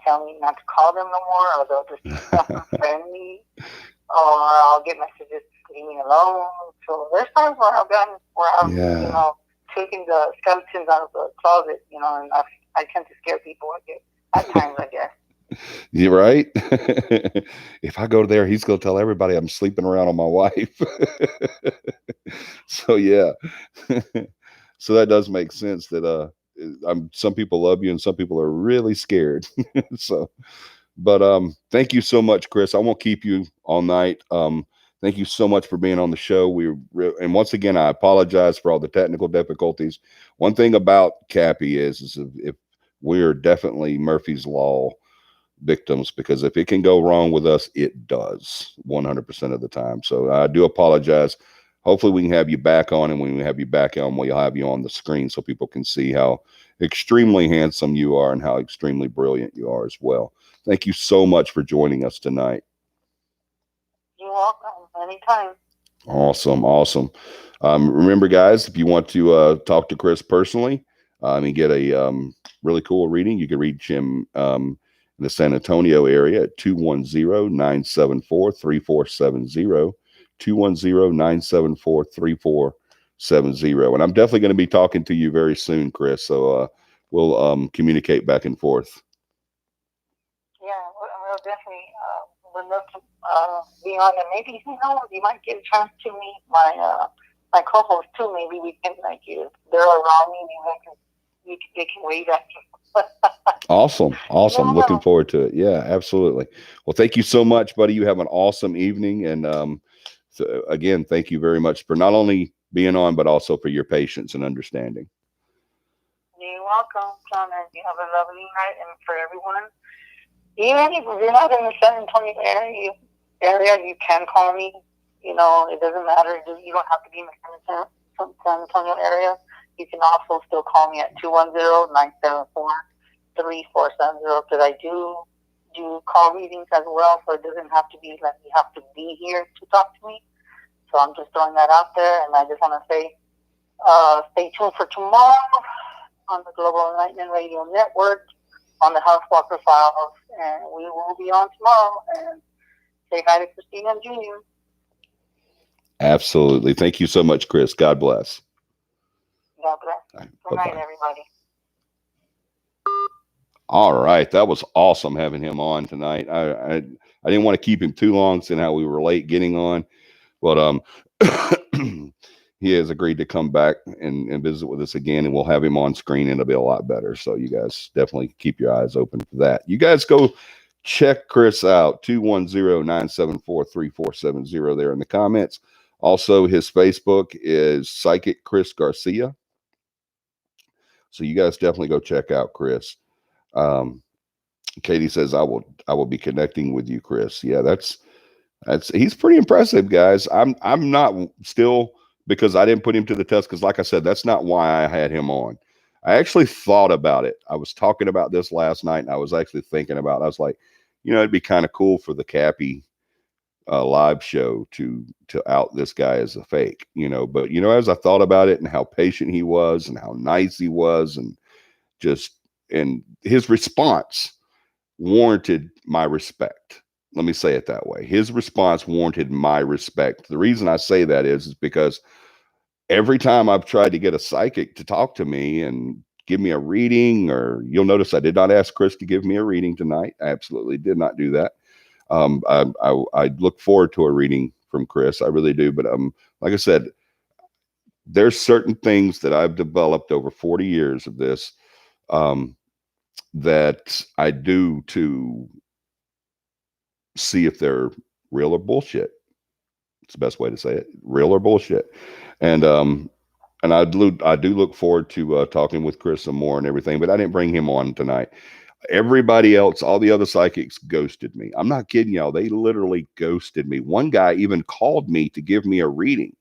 tell me not to call them no more, or they'll just unfriend me, or I'll get messages to leave me alone. So there's times where I've, Yeah. taken the skeletons out of the closet, and I tend to scare people at times, I guess. You're right. If I go there, he's going to tell everybody I'm sleeping around on my wife. So yeah. So that does make sense that some people love you and some people are really scared. So but thank you so much, Chris. I won't keep you all night. Thank you so much for being on the show. And once again, I apologize for all the technical difficulties. One thing about CAPI is if we're definitely Murphy's Law victims, because if it can go wrong with us, it does 100% of the time. So I do apologize. Hopefully we can have you back on, and when we have you back on, we'll have you on the screen so people can see how extremely handsome you are and how extremely brilliant you are as well. Thank you so much for joining us tonight. You're welcome. Anytime. Awesome. Awesome. Remember, guys, if you want to talk to Chris personally and get a really cool reading, you can reach him in the San Antonio area at 210-974-3470. 210-974-3470. And I'm definitely going to be talking to you very soon, Chris. So we'll communicate back and forth. Yeah, we'll definitely would love to be on, and maybe who knows, you might get a chance to meet my co-host too. Maybe we can, like, if they're around me, they can wave at me. Awesome. You Awesome. never Looking know. forward to it. Yeah, absolutely. Well, thank you so much, buddy. You have an awesome evening. And so again, thank you very much for not only being on, but also for your patience and understanding. You're welcome, John, and you have a lovely night. And for everyone, even if you're not in the San Antonio area, you can call me. It doesn't matter. You don't have to be in the San Antonio area. You can also still call me at 210-974-3470, because I do call readings as well, so it doesn't have to be like you have to be here to talk to me. So I'm just throwing that out there, and I just want to say, stay tuned for tomorrow on the Global Enlightenment Radio Network on the Housewalker Files, and we will be on tomorrow. And say hi to Christina and Junior. Absolutely. Thank you so much, Chris. God bless. God bless. All right, Good night, bye-bye. everybody. All right. That was awesome having him on tonight. I didn't want to keep him too long, seeing how we were late getting on. But he has agreed to come back and visit with us again, and we'll have him on screen, and it'll be a lot better. So you guys definitely keep your eyes open for that. You guys go check Chris out, 210-974-3470 there in the comments. Also, his Facebook is Psychic Chris Garcia. So you guys definitely go check out Chris. Um, Katie says, I will be connecting with you, Chris. Yeah, that's he's pretty impressive, guys. I'm not still, because I didn't put him to the test, because like I said, that's not why I had him on. I actually thought about it. I was talking about this last night, and I was actually thinking about it. I was like, it'd be kind of cool for the CAPI live show to out this guy as a fake, but as I thought about it and how patient he was and how nice he was, and just and his response warranted my respect. Let me say it that way. His response warranted my respect. The reason I say that is because every time I've tried to get a psychic to talk to me and give me a reading, or you'll notice I did not ask Chris to give me a reading tonight. I absolutely did not do that. I look forward to a reading from Chris. I really do. But like I said, there's certain things that I've developed over 40 years of this that I do to see if they're real or bullshit. It's the best way to say it. Real or bullshit. And I do look forward to talking with Chris some more and everything, but I didn't bring him on tonight. Everybody else, all the other psychics ghosted me. I'm not kidding y'all. They literally ghosted me. One guy even called me to give me a reading,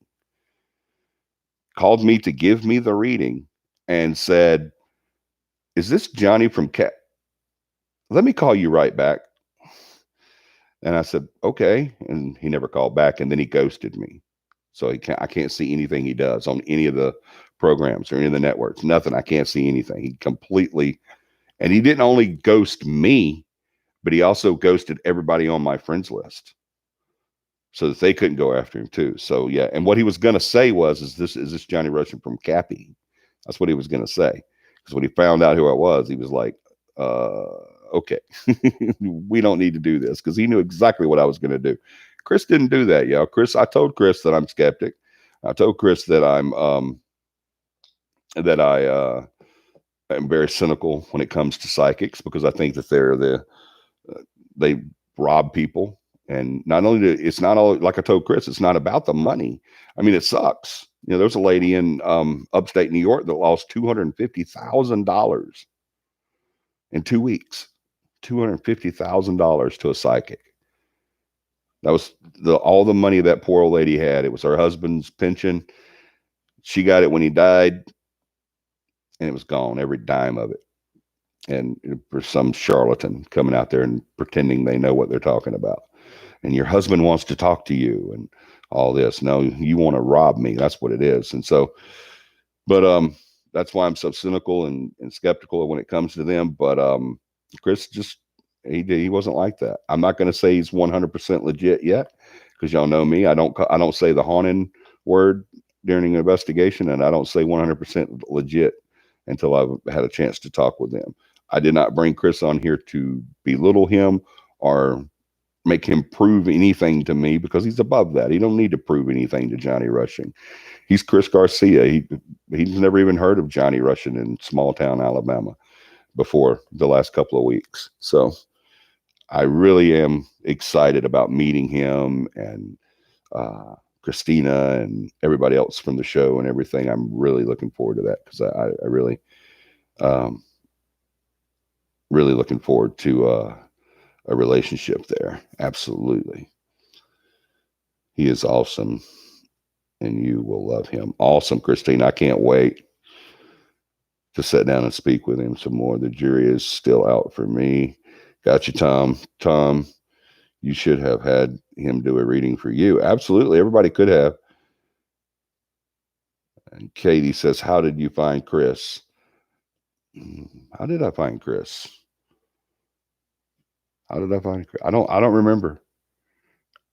called me to give me the reading and said, "Is this Johnny from Cat? Let me call you right back." And I said, "Okay." And he never called back. And then he ghosted me. So I can't see anything he does on any of the programs or any of the networks. Nothing. I can't see anything. He completely, and he didn't only ghost me, but he also ghosted everybody on my friends list so that they couldn't go after him too. So yeah. And what he was going to say was, is this Johnny Russian from CAPI? That's what he was going to say. Because when he found out who I was, he was like, okay, we don't need to do this, because he knew exactly what I was going to do. Chris didn't do that, y'all. I told Chris that I'm skeptic. I told Chris that I am very cynical when it comes to psychics, because I think that they rob people. And not only it's not all, like I told Chris, it's not about the money. I mean, it sucks. You know, there's a lady in upstate New York that lost $250,000 in 2 weeks. $250,000 to a psychic. That was all the money that poor old lady had. It was her husband's pension. She got it when he died, and it was gone, every dime of it. And for some charlatan coming out there and pretending they know what they're talking about. And your husband wants to talk to you and all this. No, you want to rob me. That's what it is. And so, but that's why I'm so cynical and skeptical when it comes to them. But Chris just he wasn't like that. I'm not going to say he's 100% legit yet, because y'all know me. I don't say the haunting word during an investigation, and I don't say 100% legit until I've had a chance to talk with them. I did not bring Chris on here to belittle him or make him prove anything to me, because he's above that. He don't need to prove anything to Johnny Rushing. He's Chris Garcia. He's never even heard of Johnny Rushing in small town Alabama before the last couple of weeks. So I really am excited about meeting him and Christina and everybody else from the show and everything. I'm really looking forward to that, because I really, really looking forward to a relationship there. Absolutely. He is awesome, and you will love him. Awesome, Christine. I can't wait to sit down and speak with him some more. The jury is still out for me. Got you, Tom. Tom, you should have had him do a reading for you. Absolutely. Everybody could have. And Katie says, how did you find Chris? How did I find Chris? How did I find Chris? I don't remember.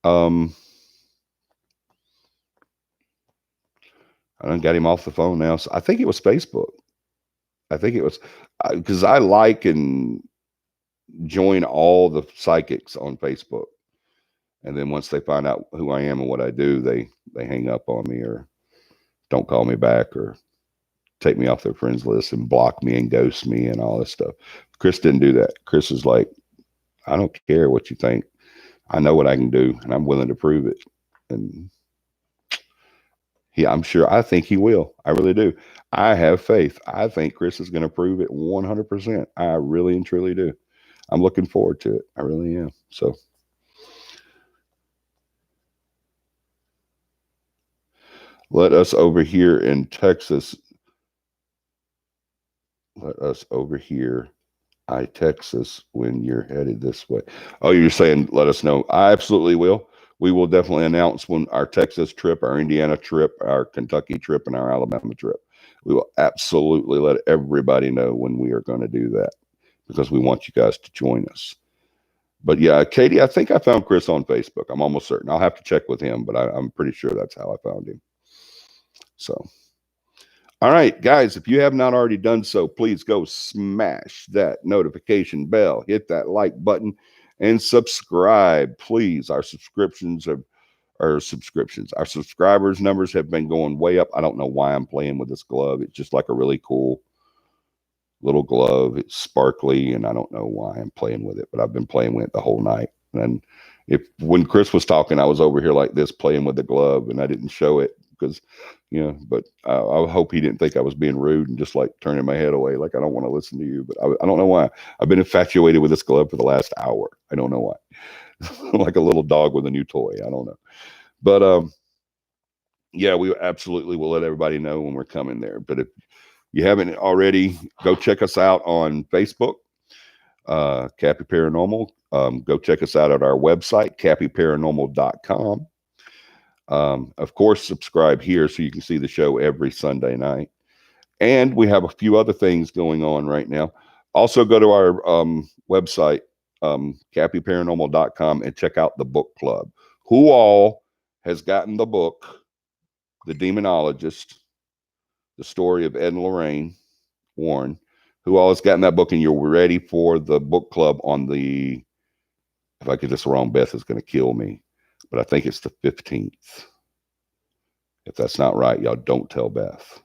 I done got him off the phone now. So I think it was Facebook. I think it was because I like and join all the psychics on Facebook. And then once they find out who I am and what I do, they hang up on me or don't call me back or take me off their friends list and block me and ghost me and all this stuff. Chris didn't do that. Chris is like, I don't care what you think. I know what I can do, and I'm willing to prove it. And I'm sure, I think he will. I really do. I have faith. I think Chris is going to prove it 100%. I really and truly do. I'm looking forward to it. I really am. So let us over here in Texas. Let us over here. I Texas when you're headed this way. Oh, you're saying let us know. I absolutely will. We will definitely announce when our Texas trip, our Indiana trip, our Kentucky trip, and our Alabama trip. We will absolutely let everybody know when we are going to do that, because we want you guys to join us. But yeah, Katie, I think I found Chris on Facebook. I'm almost certain. I'll have to check with him, but I'm pretty sure that's how I found him. So, all right, guys, if you have not already done so, please go smash that notification bell, hit that like button, and subscribe, please. Our subscribers numbers have been going way up. I don't know why I'm playing with this glove. It's just like a really cool little glove. It's sparkly, and I don't know why I'm playing with it, but I've been playing with it the whole night. And when Chris was talking, I was over here like this playing with the glove, and I didn't show it because, but I hope he didn't think I was being rude and just like turning my head away, like I don't want to listen to you. But I don't know why. I've been infatuated with this glove for the last hour. I don't know why. Like a little dog with a new toy. I don't know. But yeah, we absolutely will let everybody know when we're coming there. But if you haven't already, go check us out on Facebook, CAPI Paranormal. Go check us out at our website, capiparanormal.com. Of course, subscribe here so you can see the show every Sunday night. And we have a few other things going on right now. Also, go to our website, capiparanormal.com, and check out the book club. Who all has gotten the book, The Demonologist, the story of Ed and Lorraine Warren? Who all has gotten that book, and you're ready for the book club on the, if I get this wrong, Beth is going to kill me, but I think it's the 15th. If that's not right, y'all don't tell Beth.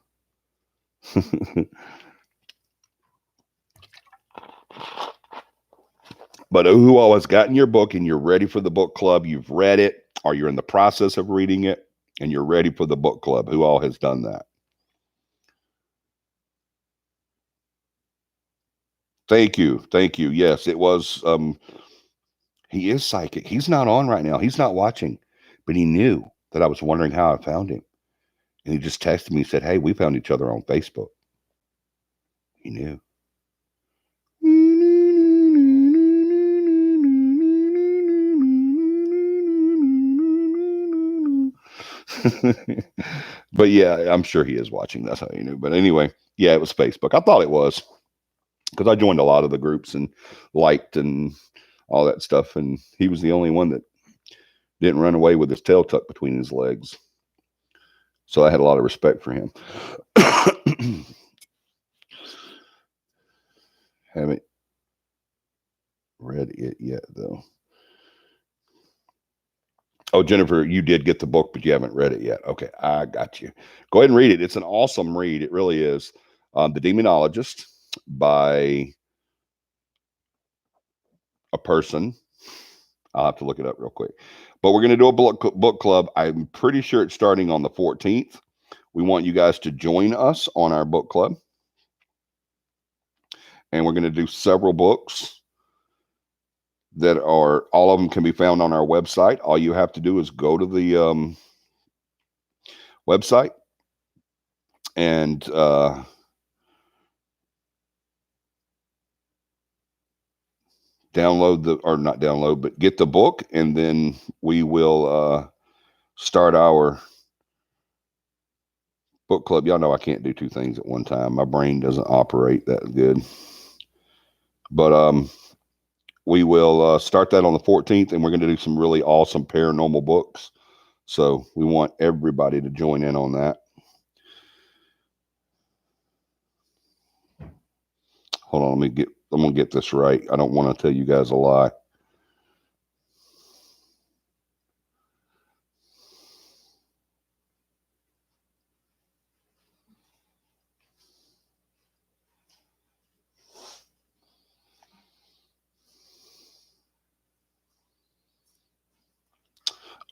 But who all has gotten your book and you're ready for the book club? You've read it, or you're in the process of reading it, and you're ready for the book club. Who all has done that? Thank you. Thank you. Yes, it was. He is psychic. He's not on right now. He's not watching, but he knew that I was wondering how I found him. And he just texted me and said, "Hey, we found each other on Facebook." He knew. But yeah, I'm sure he is watching. That's how he knew. But anyway, yeah, it was Facebook. I thought it was because I joined a lot of the groups and liked and all that stuff. And he was the only one that didn't run away with his tail tucked between his legs. So I had a lot of respect for him. Haven't read it yet, though. Oh, Jennifer, you did get the book, but you haven't read it yet. Okay, I got you. Go ahead and read it. It's an awesome read. It really is. The Demonologist by a person. I'll have to look it up real quick. But we're going to do a book club. I'm pretty sure it's starting on the 14th. We want you guys to join us on our book club. And we're going to do several books that are, all of them can be found on our website. All you have to do is go to the website and download the, or not download, but get the book, and then we will start our book club. Y'all know I can't do two things at one time. My brain doesn't operate that good. But we will start that on the 14th, and we're going to do some really awesome paranormal books. So we want everybody to join in on that. Hold on, I'm going to get this right. I don't want to tell you guys a lie.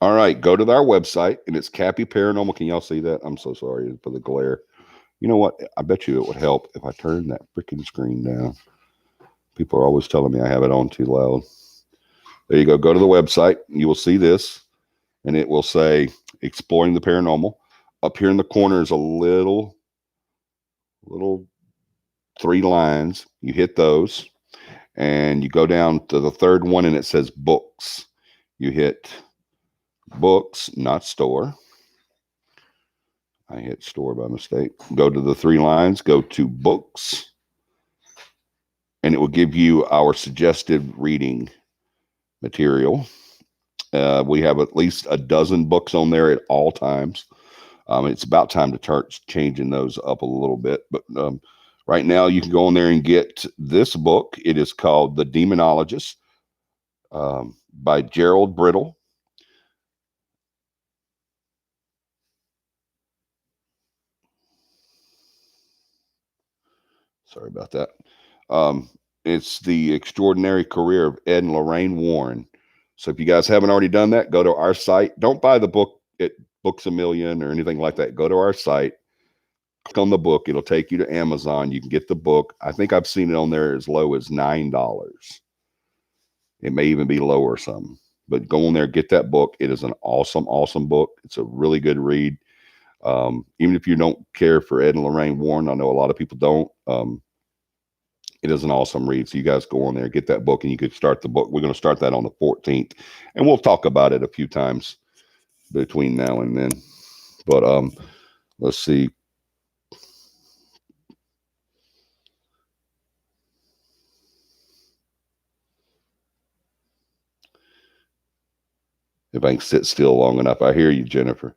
All right, go to our website, and it's CAPI Paranormal. Can y'all see that? I'm so sorry for the glare. You know what? I bet you it would help if I turned that freaking screen down. People are always telling me I have it on too loud. There you go. Go to the website. You will see this, and it will say Exploring the Paranormal. Up here in the corner is a little 3 lines. You hit those, and you go down to the third one, and it says Books. You hit Books, not Store. I hit Store by mistake. Go to the 3 lines, go to Books, and it will give you our suggested reading material. We have at least a dozen books on there at all times. It's about time to start changing those up a little bit. But right now, you can go on there and get this book. It is called The Demonologist by Gerald Brittle. Sorry about that. It's the extraordinary career of Ed and Lorraine Warren. So if you guys haven't already done that, go to our site. Don't buy the book at Books A Million or anything like that. Go to our site, click on the book. It'll take you to Amazon. You can get the book. I think I've seen it on there as low as $9. It may even be lower or something. But go on there, get that book. It is an awesome, awesome book. It's a really good read. Even if you don't care for Ed and Lorraine Warren, I know a lot of people don't. It is an awesome read. So you guys go on there, get that book, and you could start the book. We're going to start that on the 14th, and we'll talk about it a few times between now and then. But let's see. If I can sit still long enough. I hear you, Jennifer.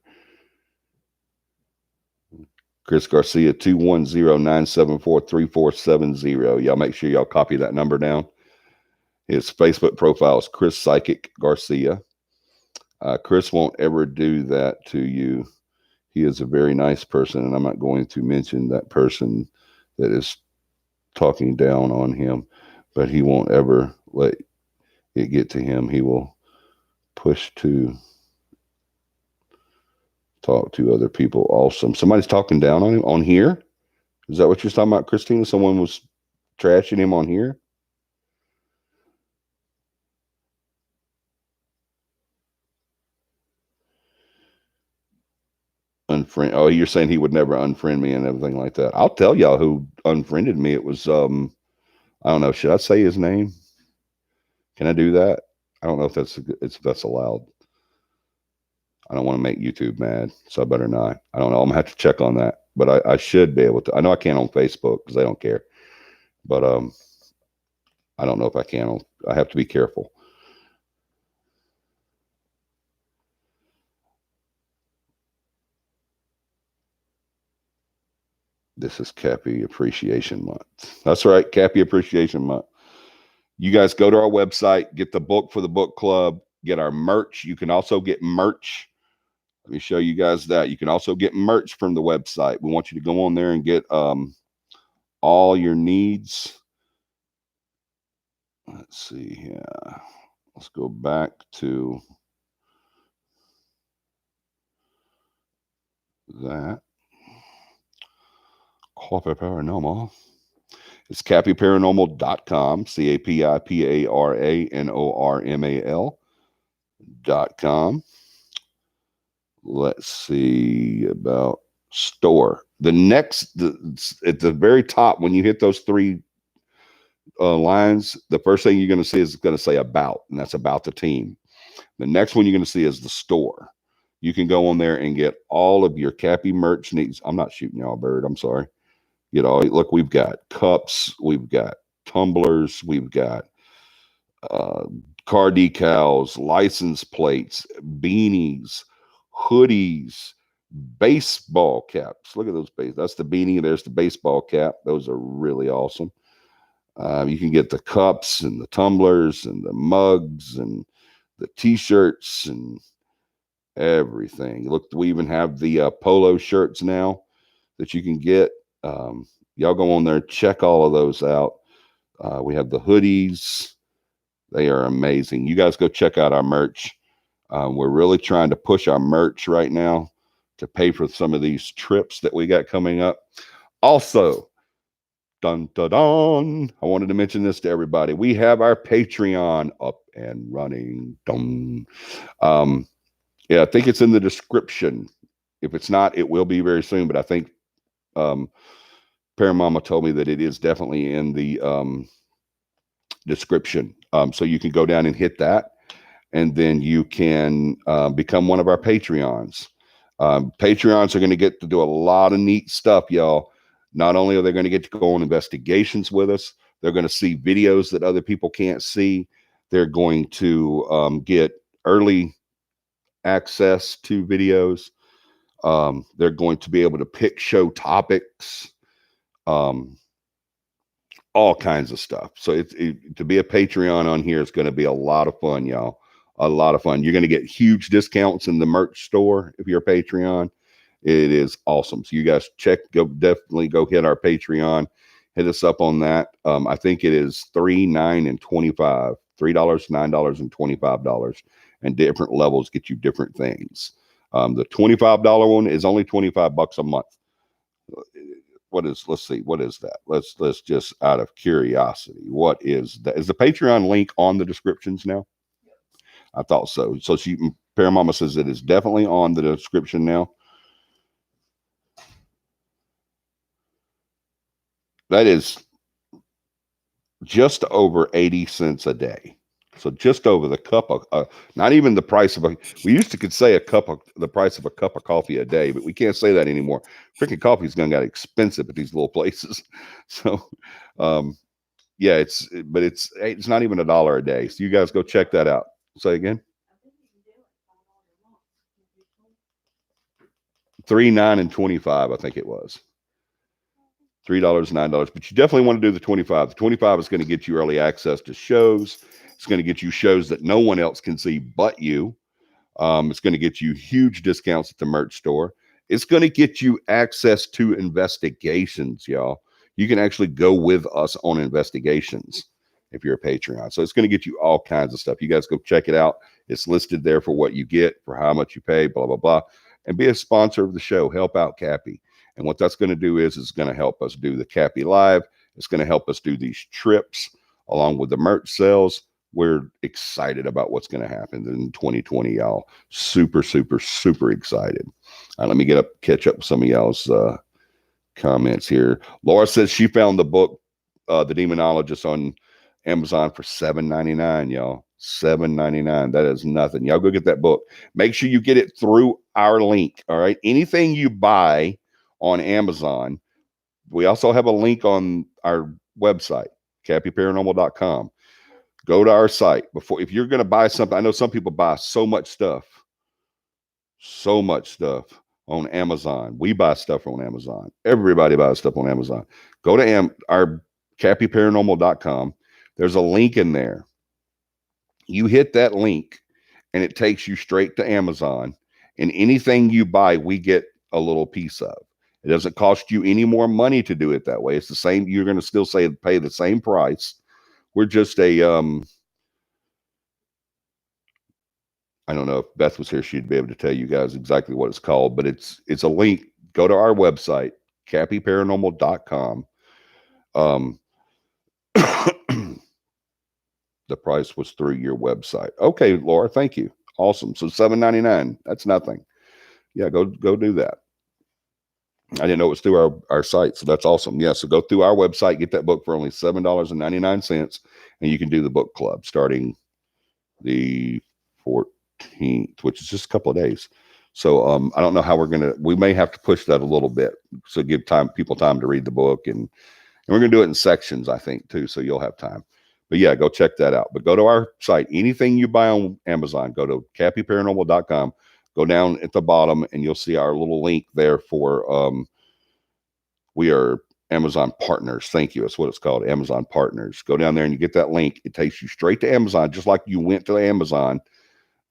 Chris Garcia, 210-974-3470. Y'all make sure y'all copy that number down. His Facebook profile is Chris Psychic Garcia. Chris won't ever do that to you. He is a very nice person, and I'm not going to mention that person that is talking down on him, but he won't ever let it get to him. He will push to talk to other people. Awesome. Somebody's talking down on him on here. Is that what you're talking about, Christina? Someone was trashing him on here? Unfriend. Oh, you're saying he would never unfriend me and everything like that. I'll tell y'all who unfriended me. It was I don't know. Should I say his name? Can I do that? I don't know if that's allowed. I don't want to make YouTube mad, so I better not. I don't know. I'm gonna have to check on that, but I should be able to. I know I can't on Facebook because they don't care, but I don't know if I can. I have to be careful. This is CAPI Appreciation Month. That's right, CAPI Appreciation Month. You guys go to our website, get the book for the book club, get our merch. You can also get merch. Let me show you guys that. You can also get merch from the website. We want you to go on there and get all your needs. Let's see here. Let's go back to that. CAPI Paranormal. It's CAPIParanormal.com, CAPIParanormal.com. Let's see about store. At the very top, when you hit those three lines, the first thing you're going to see is going to say about, and that's about the team. The next one you're going to see is the store. You can go on there and get all of your CAPI merch needs. I'm not shooting y'all, bird. I'm sorry. You know, look, we've got cups, we've got tumblers, we've got car decals, license plates, beanies, hoodies, baseball caps. Look at those that's the beanie. There's the baseball cap. Those are really awesome. You can get the cups and the tumblers and the mugs and the t-shirts and everything. Look, we even have the polo shirts now that you can get. Y'all go on there, check all of those out. We have the hoodies. They are amazing. You guys go check out our merch. We're really trying to push our merch right now to pay for some of these trips that we got coming up. Also, dun, dun, dun, I wanted to mention this to everybody. We have our Patreon up and running. Dun. Yeah, I think it's in the description. If it's not, it will be very soon. But I think Paramama told me that it is definitely in the description. So you can go down and hit that, and then you can become one of our Patreons. Patreons are going to get to do a lot of neat stuff, y'all. Not only are they going to get to go on investigations with us, they're going to see videos that other people can't see. They're going to get early access to videos. They're going to be able to pick show topics, all kinds of stuff. So to be a Patreon on here is going to be a lot of fun, y'all. A lot of fun. You're going to get huge discounts in the merch store if you're a Patreon. It is awesome. So you guys definitely go hit our Patreon. Hit us up on that. I think it is $3, $9, and $25. $3, $9, and $25. And different levels get you different things. The $25 one is only $25 a month. Let's see, what is that? Let's just out of curiosity, what is that? Is the Patreon link on the descriptions now? I thought so. So Paramama says it is definitely on the description now. That is just over 80 cents a day. So just over the cup of, not even the price of we used to could say the price of a cup of coffee a day, but we can't say that anymore. Freaking coffee is going to get expensive at these little places. So, yeah, it's not even $1 a day. So you guys go check that out. Say again. $3, $9, and $25. I think it was $3, $9. But you definitely want to do the 25. The 25 is going to get you early access to shows. It's going to get you shows that no one else can see but you. It's going to get you huge discounts at the merch store. It's going to get you access to investigations, y'all. You can actually go with us on investigations if you're a Patreon. So it's going to get you all kinds of stuff. You guys go check it out. It's listed there for what you get, for how much you pay, blah, blah, blah. And be a sponsor of the show. Help out CAPI. And what that's going to do is it's going to help us do the CAPI Live. It's going to help us do these trips along with the merch sales. We're excited about what's going to happen in 2020, y'all. Super, super, super excited. Let me catch up with some of y'all's comments here. Laura says she found the book, The Demonologist, on Amazon for $7.99, y'all. $7.99. That is nothing. Y'all go get that book. Make sure you get it through our link. All right. Anything you buy on Amazon, we also have a link on our website, CAPIParanormal.com. Go to our site if you're going to buy something. I know some people buy so much stuff on Amazon. We buy stuff on Amazon. Everybody buys stuff on Amazon. Go to our CAPIParanormal.com. There's a link in there. You hit that link and it takes you straight to Amazon, and anything you buy, we get a little piece of. It doesn't cost you any more money to do it that way. It's the same. You're going to still pay the same price. We're just I don't know if Beth was here, she'd be able to tell you guys exactly what it's called, but it's a link. Go to our website, CAPIParanormal.com. The price was through your website. Okay, Laura, thank you. Awesome. So $7.99. That's nothing. Yeah, go do that. I didn't know it was through our site, so that's awesome. Yeah, so go through our website, get that book for only $7.99, and you can do the book club starting the 14th, which is just a couple of days. So I don't know how we may have to push that a little bit, so give people time to read the book, and we're going to do it in sections, I think, too, so you'll have time. But yeah, go check that out. But go to our site. Anything you buy on Amazon, go to CAPIParanormal.com. Go down at the bottom and you'll see our little link there for, we are Amazon partners. Thank you. That's what it's called. Amazon partners. Go down there and you get that link. It takes you straight to Amazon, just like you went to Amazon,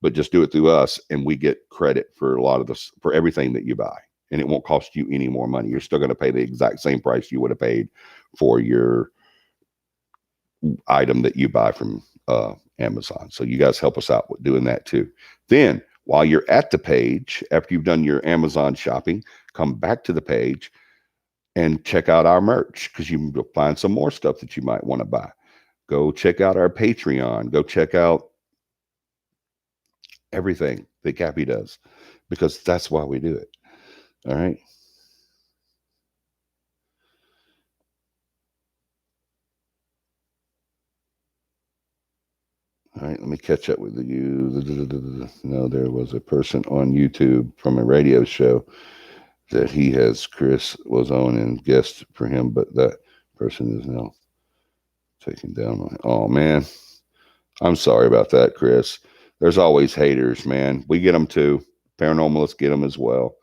but just do it through us. And we get credit for a lot of this, for everything that you buy. And it won't cost you any more money. You're still going to pay the exact same price you would have paid for your item that you buy from Amazon. So you guys help us out with doing that too. Then, while you're at the page, after you've done your Amazon shopping, come back to the page and check out our merch, because you can find some more stuff that you might want to buy. Go check out our Patreon. Go check out everything that CAPI does, because that's why we do it. All right. All right, let me catch up with you. No, there was a person on YouTube from a radio show that Chris was on and guest for him, but that person is now taken down. Oh, man. I'm sorry about that, Chris. There's always haters, man. We get them too. Paranormalists get them as well.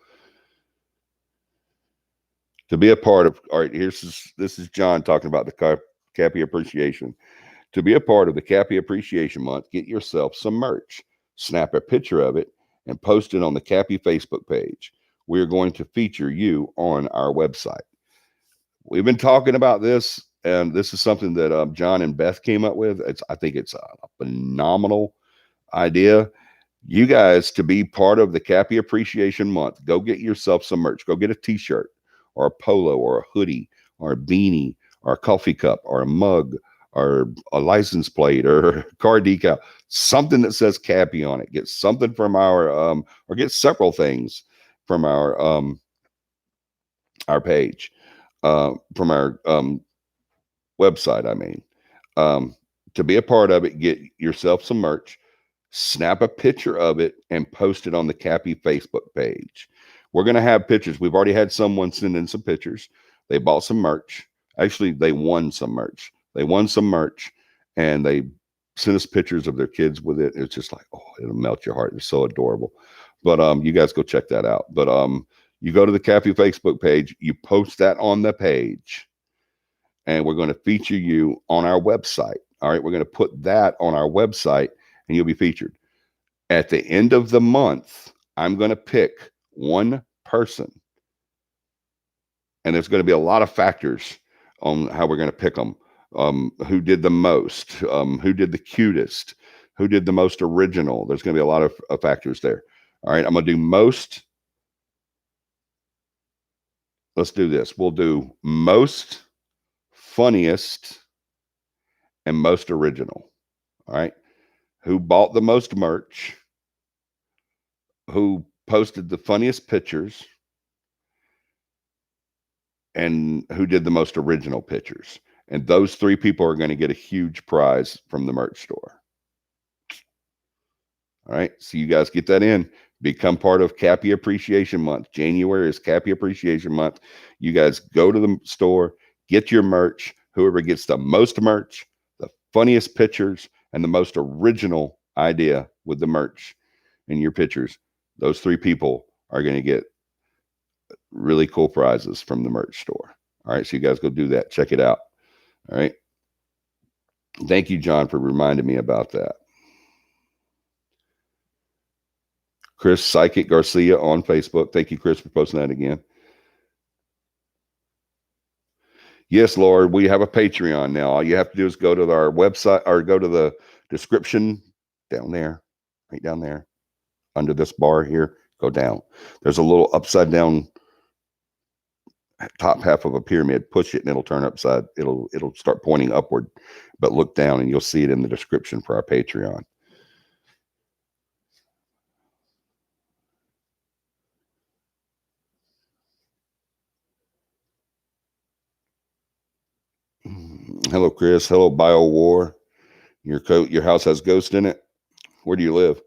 To be a part of, all right, this is John talking about the CAPI appreciation. To be a part of the CAPI Appreciation Month, get yourself some merch. Snap a picture of it and post it on the CAPI Facebook page. We're going to feature you on our website. We've been talking about this and this is something that John and Beth came up with. I think it's a phenomenal idea. You guys, to be part of the CAPI Appreciation Month, go get yourself some merch. Go get a t-shirt or a polo or a hoodie or a beanie or a coffee cup or a mug or a license plate or a car decal, something that says CAPI on it. Get something from our or get several things from our page, from our website. I mean, to be a part of it, get yourself some merch, snap a picture of it, and post it on the CAPI Facebook page. We're going to have pictures. We've already had someone send in some pictures. They bought some merch. Actually, they won some merch. They won some merch, and they sent us pictures of their kids with it. It's just like, oh, it'll melt your heart. It's so adorable. But you guys go check that out. But you go to the CAPI Facebook page, you post that on the page, and we're going to feature you on our website. All right, we're going to put that on our website, and you'll be featured. At the end of the month, I'm going to pick one person, and there's going to be a lot of factors on how we're going to pick them. Who did the most? Who did the cutest? Who did the most original? There's going to be a lot of factors there. All right, I'm going to do most. Let's do this. We'll do most, funniest, and most original. All right. Who bought the most merch? Who posted the funniest pictures? And who did the most original pictures? And those three people are going to get a huge prize from the merch store. All right. So you guys get that in. Become part of CAPI Appreciation Month. January is CAPI Appreciation Month. You guys go to the store, get your merch. Whoever gets the most merch, the funniest pictures, and the most original idea with the merch and your pictures, those three people are going to get really cool prizes from the merch store. All right. So you guys go do that. Check it out. All right. Thank you, John, for reminding me about that. Chris Psychic Garcia on Facebook. Thank you, Chris, for posting that again. Yes, Lord, we have a Patreon now. All you have to do is go to our website or go to the description down there, right down there, under this bar here. Go down. There's a little upside down top half of a pyramid. Push it and it'll turn upside. It'll start pointing upward, but look down and you'll see it in the description for our Patreon. Hello, Chris. Hello, Bio War. Your house has ghosts in it. Where do you live?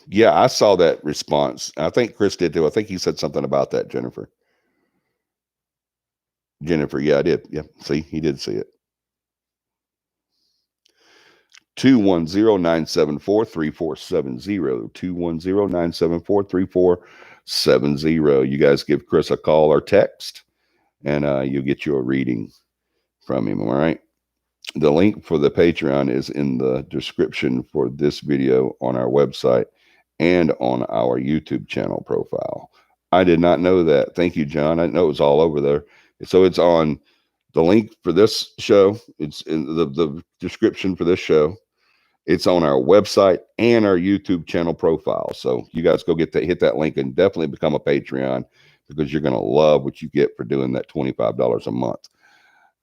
Yeah, I saw that response. I think Chris did too. I think he said something about that, Jennifer. Yeah, I did. Yeah, see, he did see it. 210-974-3470. 210-974-3470. You guys give Chris a call or text, and you'll get you a reading from him. All right. The link for the Patreon is in the description for this video on our website and on our YouTube channel profile. I did not know that. Thank you, John. I didn't know it was all over there. So it's on the link for this show. It's in the description for this show. It's on our website and our YouTube channel profile. So you guys go hit that link and definitely become a Patreon, because you're going to love what you get for doing that $25 a month.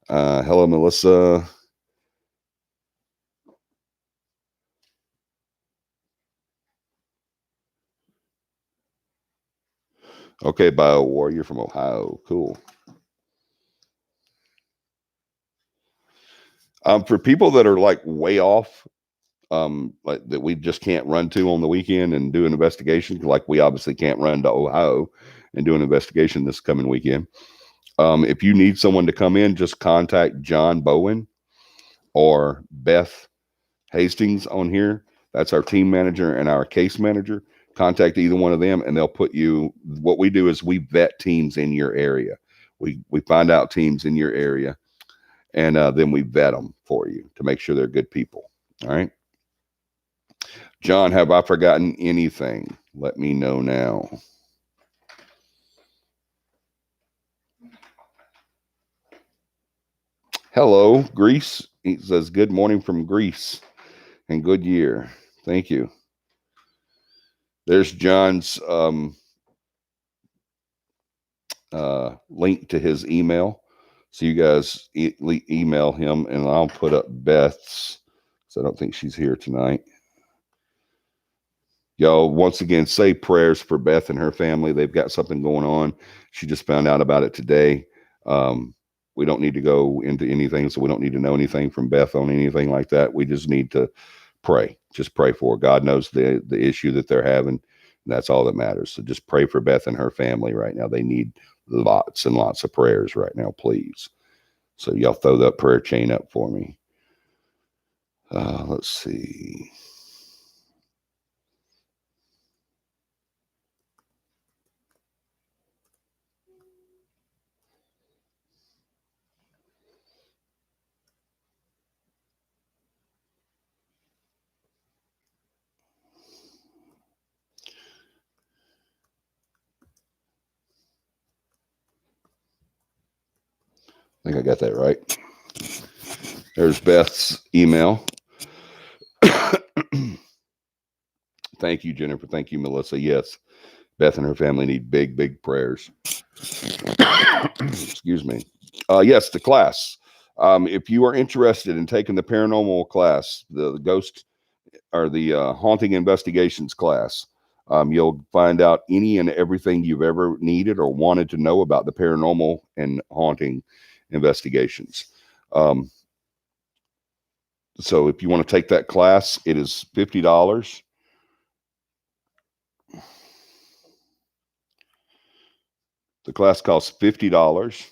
Hello, Melissa. Okay, Bio War, you're from Ohio. Cool. For people that are like way off, like that we just can't run to on the weekend and do an investigation, like we obviously can't run to Ohio and do an investigation this coming weekend. If you need someone to come in, just contact John Bowen or Beth Hastings on here. That's our team manager and our case manager. Contact either one of them and they'll put you. What we do is we vet teams in your area. We find out teams in your area, and then we vet them for you to make sure they're good people. All right. John, have I forgotten anything? Let me know now. Hello, Greece. He says, good morning from Greece and good year. Thank you. There's John's link to his email. So you guys email him, and I'll put up Beth's. So I don't think she's here tonight. Y'all, once again, say prayers for Beth and her family. They've got something going on. She just found out about it today. We don't need to go into anything, so we don't need to know anything from Beth on anything like that. We just need to pray. Just pray for her. God knows the issue that they're having. That's all that matters. So just pray for Beth and her family right now. They need lots and lots of prayers right now, please. So y'all throw that prayer chain up for me. Let's see. I think I got that right. There's Beth's email. Thank you, Jennifer. Thank you, Melissa. Yes, Beth and her family need big, big prayers. Excuse me. Yes, the class. If you are interested in taking the paranormal class, the ghost or the haunting investigations class, you'll find out any and everything you've ever needed or wanted to know about the paranormal and haunting investigations. So if you want to take that class, it is $50. The class costs $50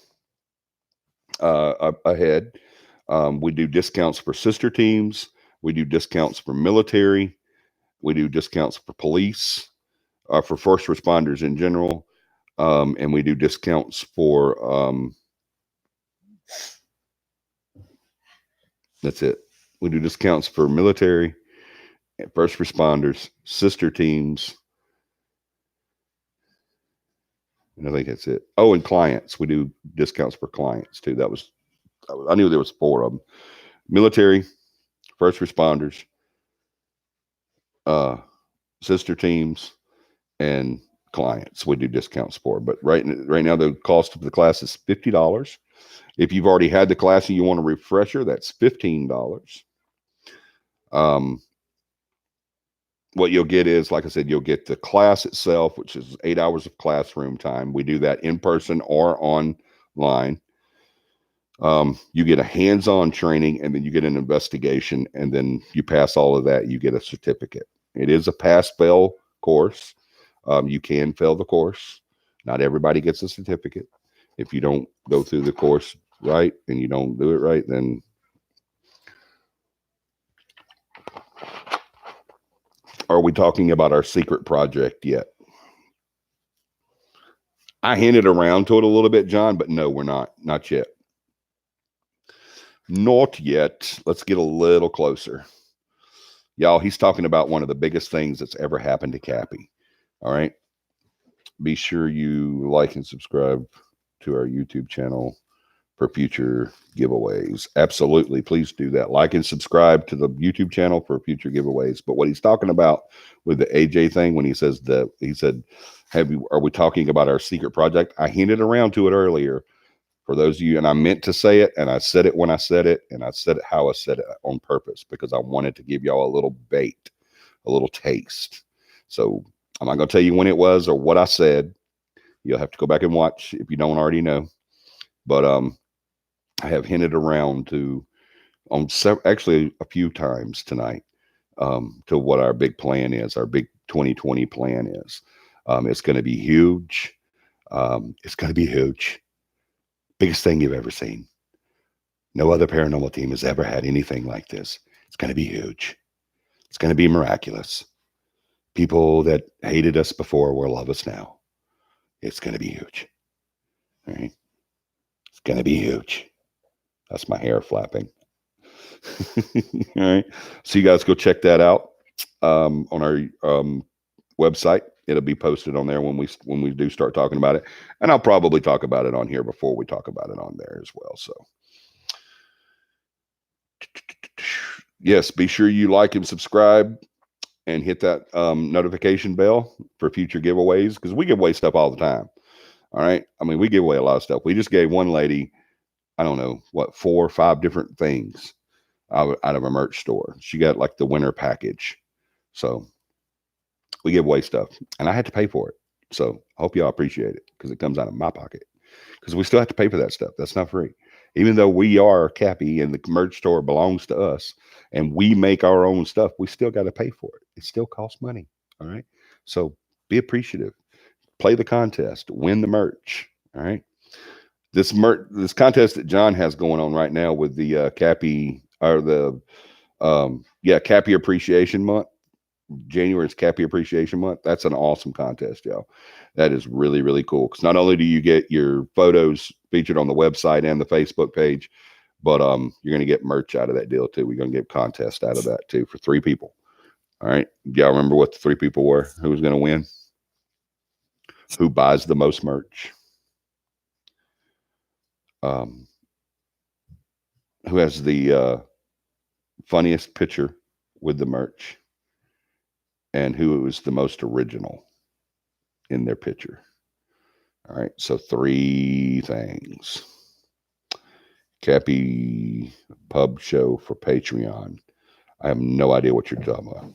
a head. We do discounts for sister teams. We do discounts for military. We do discounts for police, for first responders in general. And we do discounts for, that's it. We do discounts for military, first responders, sister teams. And I think that's it. Oh, and clients. We do discounts for clients too. I knew there was 4 of them. Military, first responders, sister teams, and clients. We do discounts for. But right now, the cost of the class is $50. If you've already had the class and you want a refresher, that's $15. What you'll get is, like I said, you'll get the class itself, which is 8 hours of classroom time. We do that in person or online. You get a hands-on training, and then you get an investigation, and then you pass all of that, you get a certificate. It is a pass-fail course. You can fail the course. Not everybody gets a certificate. If you don't go through the course right and you don't do it right, then are we talking about our secret project yet? I hinted around to it a little bit, John, but no, we're not. Not yet. Not yet. Let's get a little closer. Y'all, he's talking about one of the biggest things that's ever happened to CAPI. All right. Be sure you like and subscribe to our YouTube channel for future giveaways. Absolutely. Please do that. Like and subscribe to the YouTube channel for future giveaways. But what he's talking about with the AJ thing, when he said, are we talking about our secret project? I hinted around to it earlier for those of you, and I meant to say it, and I said it when I said it, and I said it how I said it on purpose, because I wanted to give y'all a little bait, a little taste. So I'm not going to tell you when it was or what I said. You'll have to go back and watch if you don't already know. But I have hinted around to actually a few times tonight to what our big plan is, our big 2020 plan is. It's going to be huge. It's going to be huge. Biggest thing you've ever seen. No other paranormal team has ever had anything like this. It's going to be huge. It's going to be miraculous. People that hated us before will love us now. It's going to be huge. All right. It's going to be huge. That's my hair flapping. All right. So you guys go check that out on our website. It'll be posted on there when we do start talking about it, and I'll probably talk about it on here before we talk about it on there as well. So, yes, be sure you like and subscribe and hit that notification bell for future giveaways, because we give away stuff all the time. All right. I mean, we give away a lot of stuff. We just gave one lady, I don't know what, 4 or 5 different things out of a merch store. She got like the winter package. So we give away stuff, and I had to pay for it. So I hope y'all appreciate it, because it comes out of my pocket, because we still have to pay for that stuff. That's not free. Even though we are CAPI and the merch store belongs to us and we make our own stuff, we still got to pay for it. It still costs money. All right. So be appreciative, play the contest, win the merch. All right. This contest that John has going on right now with the CAPI, or the CAPI Appreciation Month. January is CAPI Appreciation Month. That's an awesome contest, y'all. That is really, really cool, because not only do you get your photos featured on the website and the Facebook page, but you're going to get merch out of that deal too. We're going to get contest out of that too for 3 people. All right. Y'all remember what the 3 people were? Who was going to win? Who buys the most merch? Who has the funniest picture with the merch? And who was the most original in their picture? All right. So 3 things. CAPI pub show for Patreon. I have no idea what you're talking about.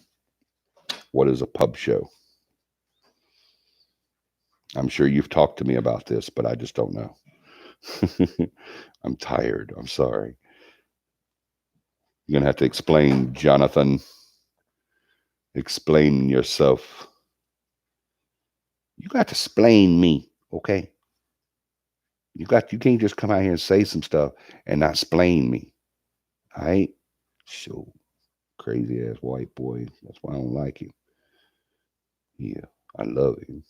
What is a pub show? I'm sure you've talked to me about this, but I just don't know. I'm tired. I'm sorry. You're going to have to explain, Jonathan. Explain yourself. You got to explain me, okay? You can't just come out here and say some stuff and not explain me. All right? So crazy ass white boy. That's why I don't like him. Yeah, I love him.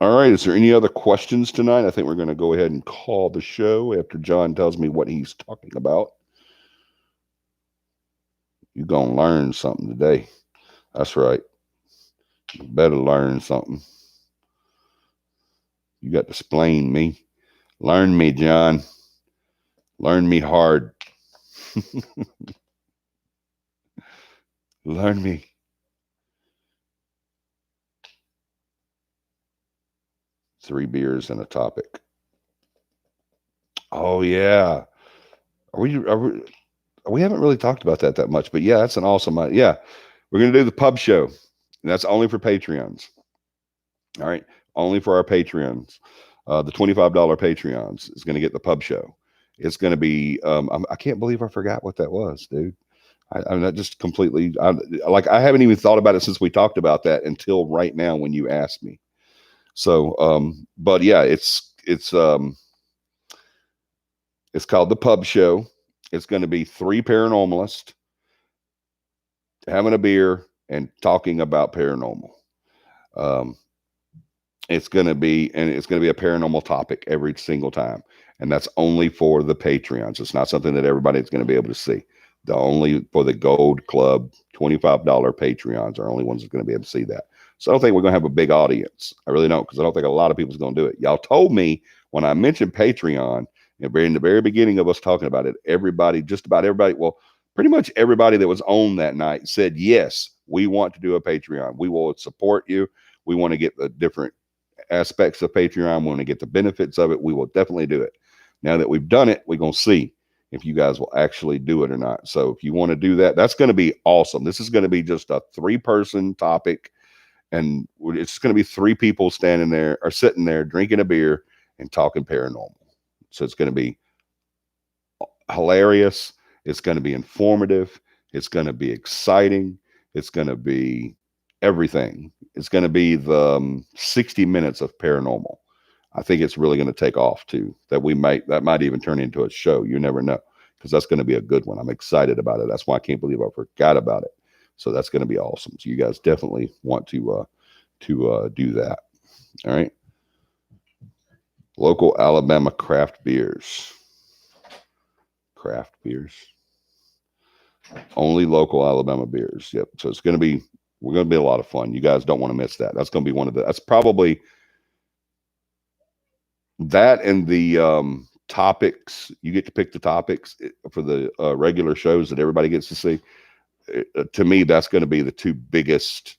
All right. Is there any other questions tonight? I think we're going to go ahead and call the show after John tells me what he's talking about. You're going to learn something today. That's right. You better learn something. You got to explain me. Learn me, John. Learn me hard. Learn me. Three beers and a topic. Oh yeah. We haven't really talked about that much, but yeah, that's an awesome idea. Yeah. We're gonna do the pub show. And that's only for Patreons. All right. Only for our Patreons. The $25 Patreons is gonna get the pub show. It's gonna be I can't believe I forgot what that was, dude. I'm not just completely I haven't even thought about it since we talked about that until right now when you asked me. So but yeah, it's called the pub show. It's going to be 3 paranormalists having a beer and talking about paranormal. It's going to be a paranormal topic every single time. And that's only for the Patreons. It's not something that everybody's going to be able to see. Only for the Gold Club $25 Patreons are only ones that's going to be able to see that. So I don't think we're going to have a big audience. I really don't, because I don't think a lot of people's going to do it. Y'all told me when I mentioned Patreon, in the very beginning of us talking about it, just about everybody, well, pretty much everybody that was on that night said, yes, we want to do a Patreon. We will support you. We want to get the different aspects of Patreon. We want to get the benefits of it. We will definitely do it. Now that we've done it, we're going to see if you guys will actually do it or not. So if you want to do that, that's going to be awesome. This is going to be just a 3-person topic. And it's going to be 3 people standing there or sitting there drinking a beer and talking paranormal. So it's going to be hilarious. It's going to be informative. It's going to be exciting. It's going to be everything. It's going to be the 60 minutes of paranormal. I think it's really going to take off too. That might even turn into a show. You never know, because that's going to be a good one. I'm excited about it. That's why I can't believe I forgot about it. So that's going to be awesome. So you guys definitely want to do that. All right. Local Alabama craft beers. Craft beers. Only local Alabama beers. Yep. So it's going to be, we're going to be a lot of fun. You guys don't want to miss that. That's going to be that's probably that and the topics. You get to pick the topics for the regular shows that everybody gets to see. To me, that's going to be the two biggest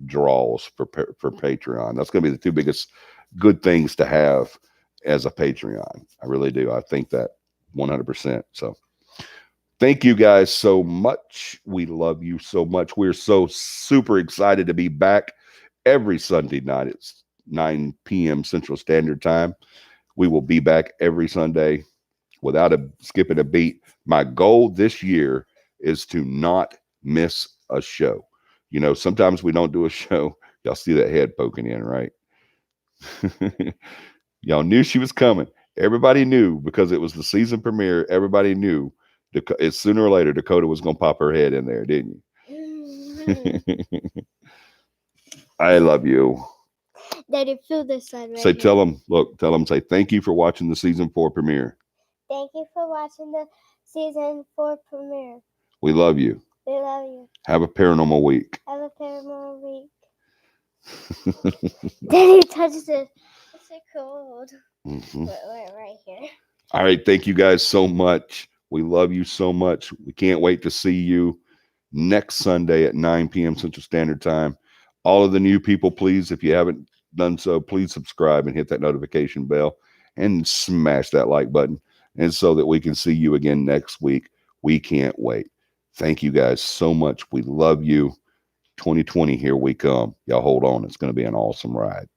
draws for Patreon. That's going to be the two biggest good things to have as a Patreon. I really do. I think that 100%. So thank you guys so much. We love you so much. We're so super excited to be back every Sunday night. It's 9 p.m. Central Standard Time. We will be back every Sunday without skipping a beat. My goal this year is to not miss a show. You know, sometimes we don't do a show. Y'all see that head poking in, right? Y'all knew she was coming. Everybody knew because it was the season premiere. Everybody knew it's sooner or later Dakota was going to pop her head in there, didn't you? I love you. Daddy, feel this side right Say, here. tell them, say thank you for watching the season 4 premiere. Thank you for watching the season 4 premiere. We love you. We love you. Have a paranormal week. Have a paranormal week. Daddy touched it. It's so cold. Mm-hmm. Right here. All right. Thank you guys so much. We love you so much. We can't wait to see you next Sunday at 9 p.m. Central Standard Time. All of the new people, please, if you haven't done so, please subscribe and hit that notification bell and smash that like button. And so that we can see you again next week. We can't wait. Thank you guys so much. We love you. 2020, here we come. Y'all hold on. It's going to be an awesome ride.